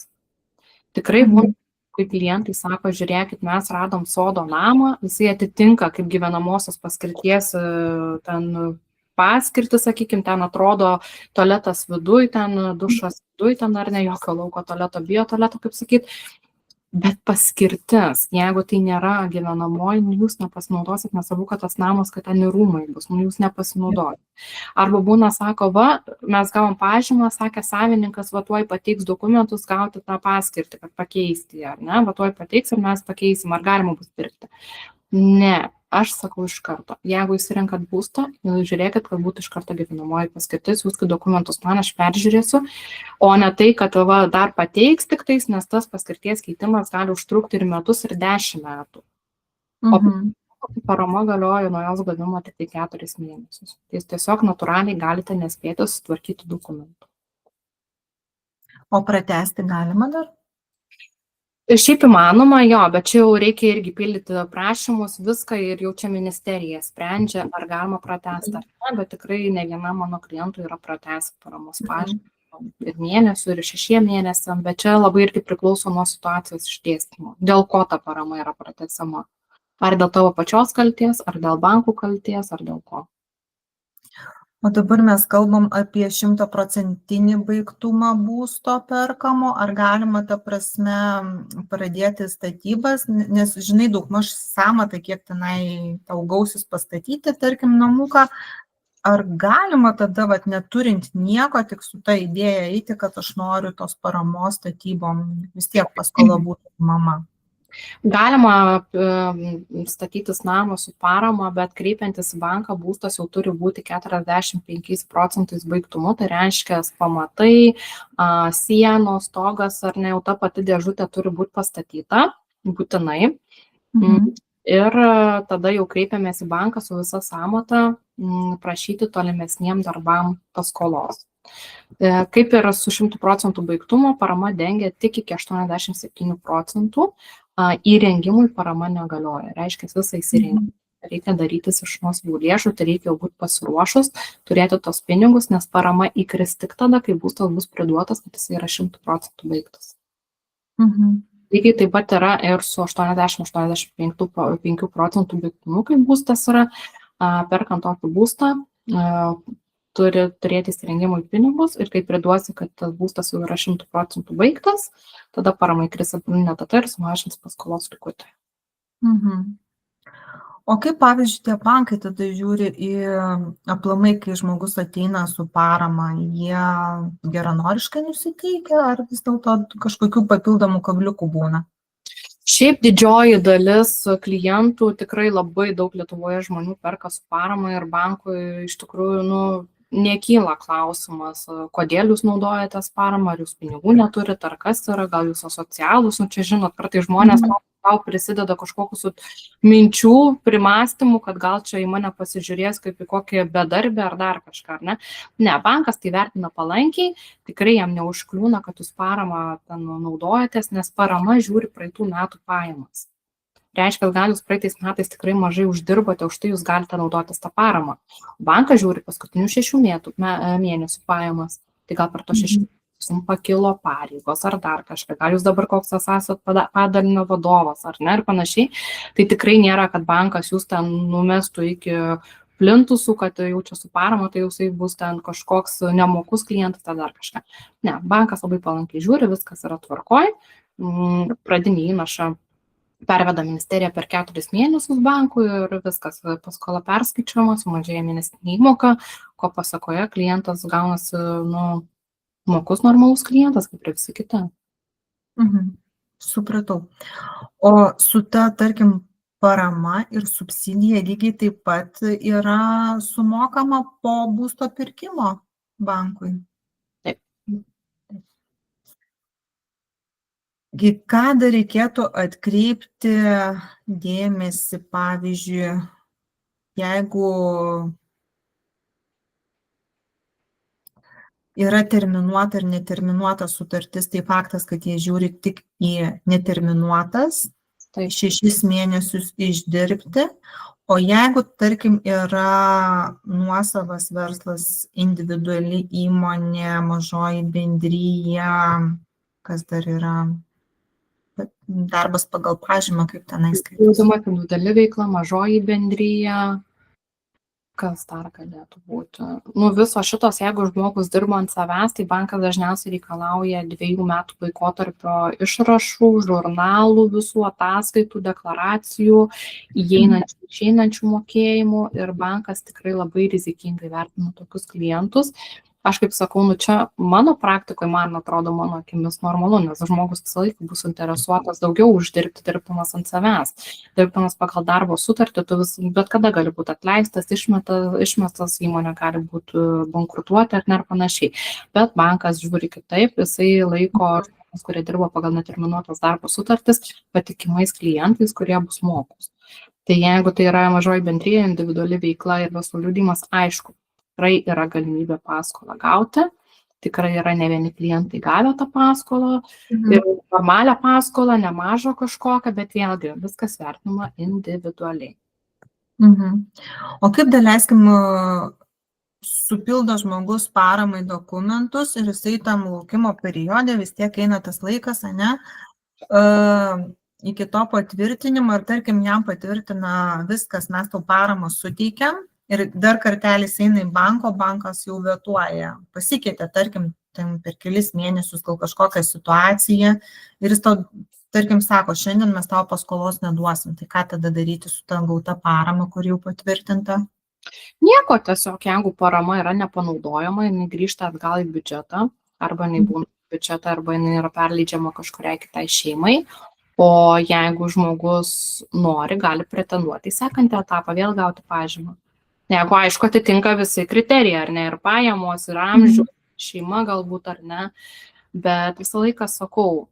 Tikrai būna, kai klientai sako, žiūrėkit, mes radom sodo namą, jisai atitinka kaip gyvenamosios paskirties ten paskirtį, sakykime, ten atrodo tualetas viduj, ten dušas viduj, ten ar ne jokio lauko tualeto, bio tualeto, kaip sakyt. Bet paskirtis, jeigu tai nėra gyvenamoji, jūs nepasinaudosit, nesvarbu, kad tas namas, kad ten ir rūmai bus, jūs nepasinaudosit. Arba būna, sako, va, mes gavom pažymą, sakė savininkas, va, tuoj pateiks dokumentus gauti tą paskirtį, kad pakeisti, ar ne, va, tuoj pateiks ir mes pakeisim, ar galima bus pirkti. Ne, aš sakau iš karto, jeigu įsirenkat būstą, žiūrėkit, kad būtų iš karto gyvenamoji paskirtis, jūs dokumentus man aš peržiūrėsiu, o ne tai, kad va, dar pateiks tik tais, nes tas paskirties keitimas gali užtrukti ir metus, ir 10 metų. O parama galioja nuo jos gavimo tik tai 4 mėnesius. Tai tiesiog natūraliai galite nespėti sutvarkyti dokumentų. O pratęsti galima dar? Šiaip įmanoma, jo, bet čia jau reikia irgi pildyti prašymus, viską ir jau čia ministerija sprendžia, ar galima pratęsti ar ne, bet tikrai ne vienam mano klientui yra pratęsti paramos pažymą ir mėnesių, ir 6 mėnesiam, bet čia labai irgi priklauso nuo situacijos išdėstymo, dėl ko ta parama yra pratęsiama. Ar dėl tavo pačios kalties, ar dėl bankų kalties, ar dėl ko. O dabar mes kalbam apie 100% baigtumą būsto perkamo, ar galima, ta prasme, pradėti statybas, nes, žinai, daugmaž sąmatą, kiek tenai tau gausis pastatyti, tarkim, namuką, ar galima tada, vat, neturint nieko, tik su ta idėja eiti, kad aš noriu tos paramos statybom, vis tiek paskola būtų mama. Galima statytis namą su parama, bet kreipiantis į banką būstas jau turi būti 45% baigtumu, tai reiškia pamatai, sienos, stogas ar ne, jau ta pati dėžutė turi būti pastatyta, būtinai. Ir tada jau kreipiamės į banką su visa sąmata prašyti tolimesniem darbam paskolos. Kaip ir su 100% baigtumo, parama dengia tik iki 87%. Įrengimui parama negalioja, reiškia visą įsirengimą. Reikia darytis iš nuosavų lėšų, tai reikia jau būti pasiruošus, turėti tos pinigus, nes parama įkris tik tada, kai būstas bus priduotas, kad jis yra 100% baigtas. Lygiai taip pat yra ir su 80-85% baigtumu, kai būstas yra, perkant tokį būstą, turi turėti įsirengimui pinigus ir kai priduosi, kad tas būstas jau yra 100% baigtas, tada parama įkris atbulinė data ir sumažins paskolos likutį. O kaip, pavyzdžiui, tie bankai tada žiūri į aplamai, kai žmogus ateina su parama, jie geranoriškai nusiteikia, ar vis dėlto kažkokių papildomų kabliukų būna? Šiaip didžioji dalis klientų, tikrai labai daug Lietuvoje žmonių perka su parama ir bankui iš tikrųjų, nekyla klausimas, kodėl jūs naudojatės paramą, ar jūs pinigų neturite, ar kas yra, gal jūs asocialūs, čia žinot, kartais žmonės tau prisideda kažkokius minčių, primastymų, kad gal čia į mane pasižiūrės kaip į kokį bedarbį ar dar kažką, ar ne? Ne, bankas tai vertina palankiai, tikrai jam neužkliūna, kad jūs paramą ten naudojatės, nes parama žiūri praeitų metų pajamas. Reiškia, kad gal jūs praeitais metais tikrai mažai uždirbote, už tai jūs galite naudotis tą paramą. Bankas žiūri paskutinių 6 mėnesių pajamas, tai gal per to 6 mėnesius pakilo pareigos ar dar kažką, gal jūs dabar koks esat padalinio vadovas ar ne ir panašiai, tai tikrai nėra, kad bankas jūs ten numestų iki plintusų, kad jau čia su parama, tai jau bus ten kažkoks nemokus klientas ar dar kažką. Ne, bankas labai palankiai žiūri, viskas yra tvarkoj, pradinį įnašą perveda ministerija per 4 mėnesius bankui ir viskas, paskola perskaičiuojama, sumažėja mėnesinė įmoka, ko pasakoje klientas gaunasi, mokus normalus klientas, kaip ir visi kiti. Supratau. O su ta, tarkim, parama ir subsidija lygiai taip pat yra sumokama po būsto pirkimo bankui? Taip. Ką dar reikėtų atkreipti dėmesį, pavyzdžiui, jeigu yra terminuota ir neterminuota sutartis, tai faktas, kad jie žiūri tik į neterminuotas, tai 6 mėnesius išdirbti, O jeigu, tarkim, yra nuosavas verslas, individuali įmonė, mažoji bendryja, kas dar yra, darbas pagal pažymą, kaip tenai skaitosi. Individuali veikla, mažoji bendryja, kas dar galėtų būti. Visos šitos, jeigu žmogus dirba ant savęs, tai bankas dažniausiai reikalauja 2 metų laikotarpio išrašų, žurnalų, visų ataskaitų, deklaracijų, įeinančių, išeinančių mokėjimų ir bankas tikrai labai rizikingai vertina tokius klientus. Aš kaip sakau, čia mano praktikoje, man atrodo, mano akimis normalu, nes žmogus visą laiką bus interesuotas daugiau uždirbti, dirbdamas ant savęs. Dirbdamas pagal darbo sutartį, tu bet kada gali būti atleistas, išmestas, įmonė gali būti bankrutuoti ar panašiai. Bet bankas žiūri kitaip, jisai laiko žmonės, kurie dirba pagal neterminuotas darbo sutartis, patikimais klientais, kurie bus mokus. Tai jeigu tai yra mažoji bendrija, individuali veikla ir verslo liudijimas, aišku, tikrai yra galimybė paskolą gauti, tikrai yra ne vieni klientai gavę tą paskolą, ir normalią paskolą, nemažą kažkokią, bet vėlgi viskas vertinama individualiai. O kaip daleiskim, supildo žmogus paramai dokumentus ir jisai tam laukimo periode vis tiek eina tas laikas, ane, iki to patvirtinimo ir tarkim jam patvirtina viskas, mes tau paramą suteikiam, ir dar kartelis eina į bankas jau vetuoja, pasikeitė, tarkim, per kelis mėnesius gal kažkokią situaciją ir jis tau, tarkim, sako, šiandien mes tau paskolos neduosim, tai ką tada daryti su ta gauta parama, kur jau patvirtinta? Nieko, tiesiog, jeigu parama yra nepanaudojama, jinai grįžta atgal į biudžetą, arba jinai būna biudžetą, arba jinai yra perleidžiama kažkuriai kitai šeimai. O jeigu žmogus nori, gali pretenduoti į sekantį etapą, vėl gauti pažymą. Jeigu, aišku, atitinka visi kriterijai, ar ne, ir pajamos, ir amžių, šeima galbūt, ar ne, bet visą laiką sakau,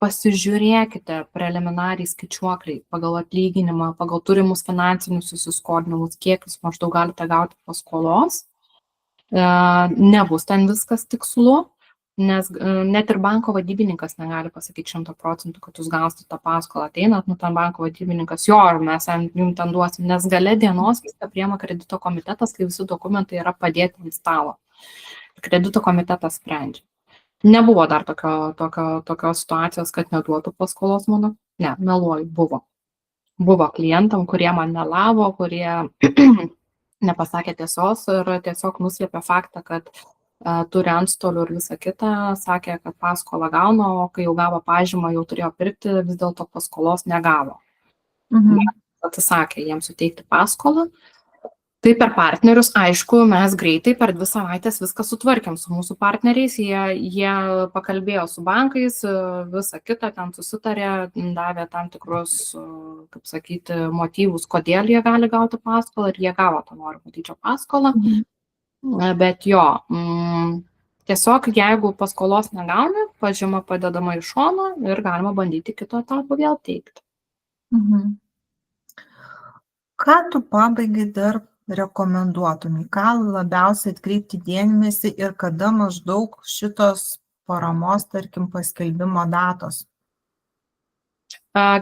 pasižiūrėkite preliminariai skaičiuokliai pagal atlyginimą, pagal turimus finansinius įsiskolinimus, kiek jūs maždaug galite gauti paskolos, nebus ten viskas tikslu, nes net ir banko vadybininkas negali pasakyti 100%, kad jūs gausite tą paskolą, ateinat, ten banko vadybininkas, mes jums ten duosim, nes gale dienos viską priima kredito komitetas, kai visi dokumentai yra padėti ant stalo. Kredito komitetas sprendžia. Nebuvo dar tokios situacijos, kad neduotų paskolos mano. Ne, meluoju, buvo. Buvo klientam, kurie man melavo, kurie nepasakė tiesos ir tiesiog nuslėpė faktą, kad turi antstolių ir visą kitą, sakė, kad paskolą gauna, o kai jau gavo pažymą, jau turėjo pirkti, vis dėlto paskolos negavo. Atsisakė jiems suteikti paskolą. Tai per partnerius, aišku, mes greitai per 2 savaitės viską sutvarkėm su mūsų partneriais, jie pakalbėjo su bankais, visą kitą ten susitarė, davė tam tikrus, kaip sakyti, motyvus, kodėl jie gali gauti paskolą ir jie gavo tą norimo dydžio paskolą. Bet jo, tiesiog jeigu paskolos negauni, pažyma padedama į šoną ir galima bandyti kito etapo vėl teikti. Ką tu pabaigai dar rekomenduotumai, ką labiausiai atkreipti dėmesį ir kada maždaug šitos paramos, tarkim, paskelbimo datos?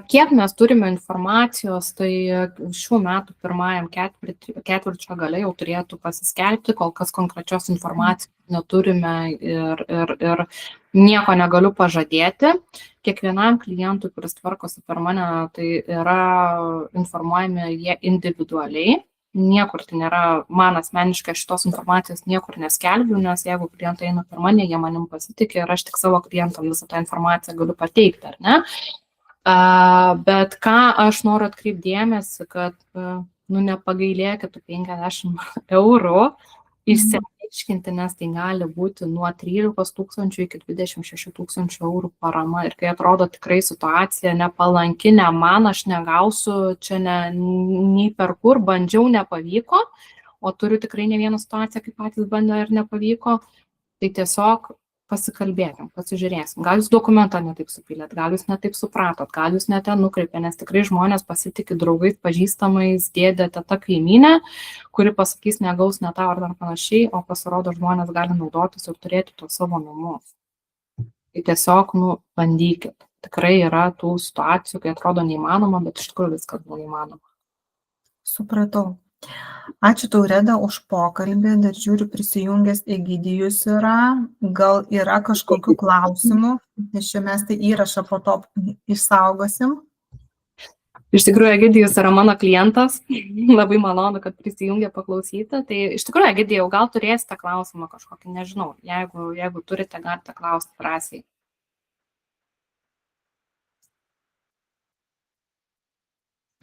Kiek mes turime informacijos, tai šių metų pirmajam ketvirčio gale jau turėtų pasiskelbti, kol kas konkrečios informacijos neturime ir nieko negaliu pažadėti. Kiekvienam klientui, kuris tvarkosi per mane, tai yra informuojami jie individualiai. Niekur tai nėra, man asmeniškai šitos informacijos niekur neskelbiu, nes jeigu klientai eina per mane, jie manim pasitikė ir aš tik savo klientam visą tą informaciją galiu pateikti, ar ne? Bet ką aš noriu atkreipti dėmesį, kad nepagailėkit tų 50 eurų išsiaiškinti, nes tai gali būti nuo 13 000 iki 26 000 eurų parama. Ir kai atrodo tikrai situacija nepalanki, ne man, aš negausiu čia nei per kur, bandžiau, nepavyko, o turiu tikrai ne vieną situaciją, kaip patys bandė ir nepavyko, tai tiesiog pasikalbėkim, pasižiūrėsim. Gal jūs dokumentą netaip supylėt, gal jūs netaip supratot, gal jūs net ten nukreipė, nes tikrai žmonės pasitikė draugais, pažįstamais, dėdė, teta, kaimynė, kuri pasakys negaus ne tau ar dar panašiai, o pasirodo žmonės gali naudotis ir turėti to savo namus. Tai tiesiog, bandykit. Tikrai yra tų situacijų, kai atrodo neįmanoma, bet iš tikrųjų viskas buvo įmanoma. Supratau. Ačiū tau, Reda, už pokalbį. Dar žiūriu, prisijungęs Egidijus yra. Gal yra kažkokių klausimų, nes čia mes tai įrašą po to išsaugosim. Iš tikrųjų, Egidijus yra mano klientas. Labai malonu, kad prisijungė paklausyti. Tai iš tikrųjų, Egidijau, gal turėsite klausimą kažkokį, nežinau. Jeigu turite, galite klausti drąsiai.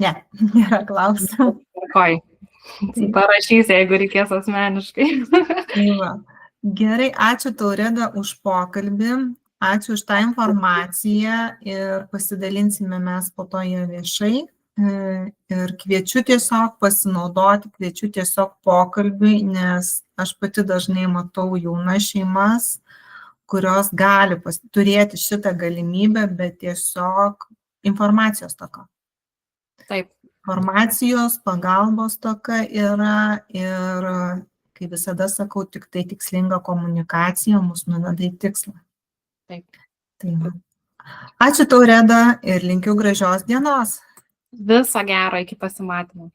Ne, nėra klausimų. Dėkui. Parašys, jeigu reikės asmeniškai. Tai va. Gerai, ačiū tau, Reda, už pokalbį. Ačiū už tą informaciją ir pasidalinsime mes po to ją viešai. Ir kviečiu tiesiog pasinaudoti, kviečiu tiesiog pokalbiui, nes aš pati dažnai matau jaunas šeimas, kurios gali turėti šitą galimybę, bet tiesiog informacijos toka. Taip. Informacijos, pagalbos toka yra ir, kaip visada sakau, tik tai tikslinga komunikacija mus nuveda į tikslą. Taip. Tai va. Ačiū tau, Reda, ir linkiu gražios dienos. Viso gero, iki pasimatymo.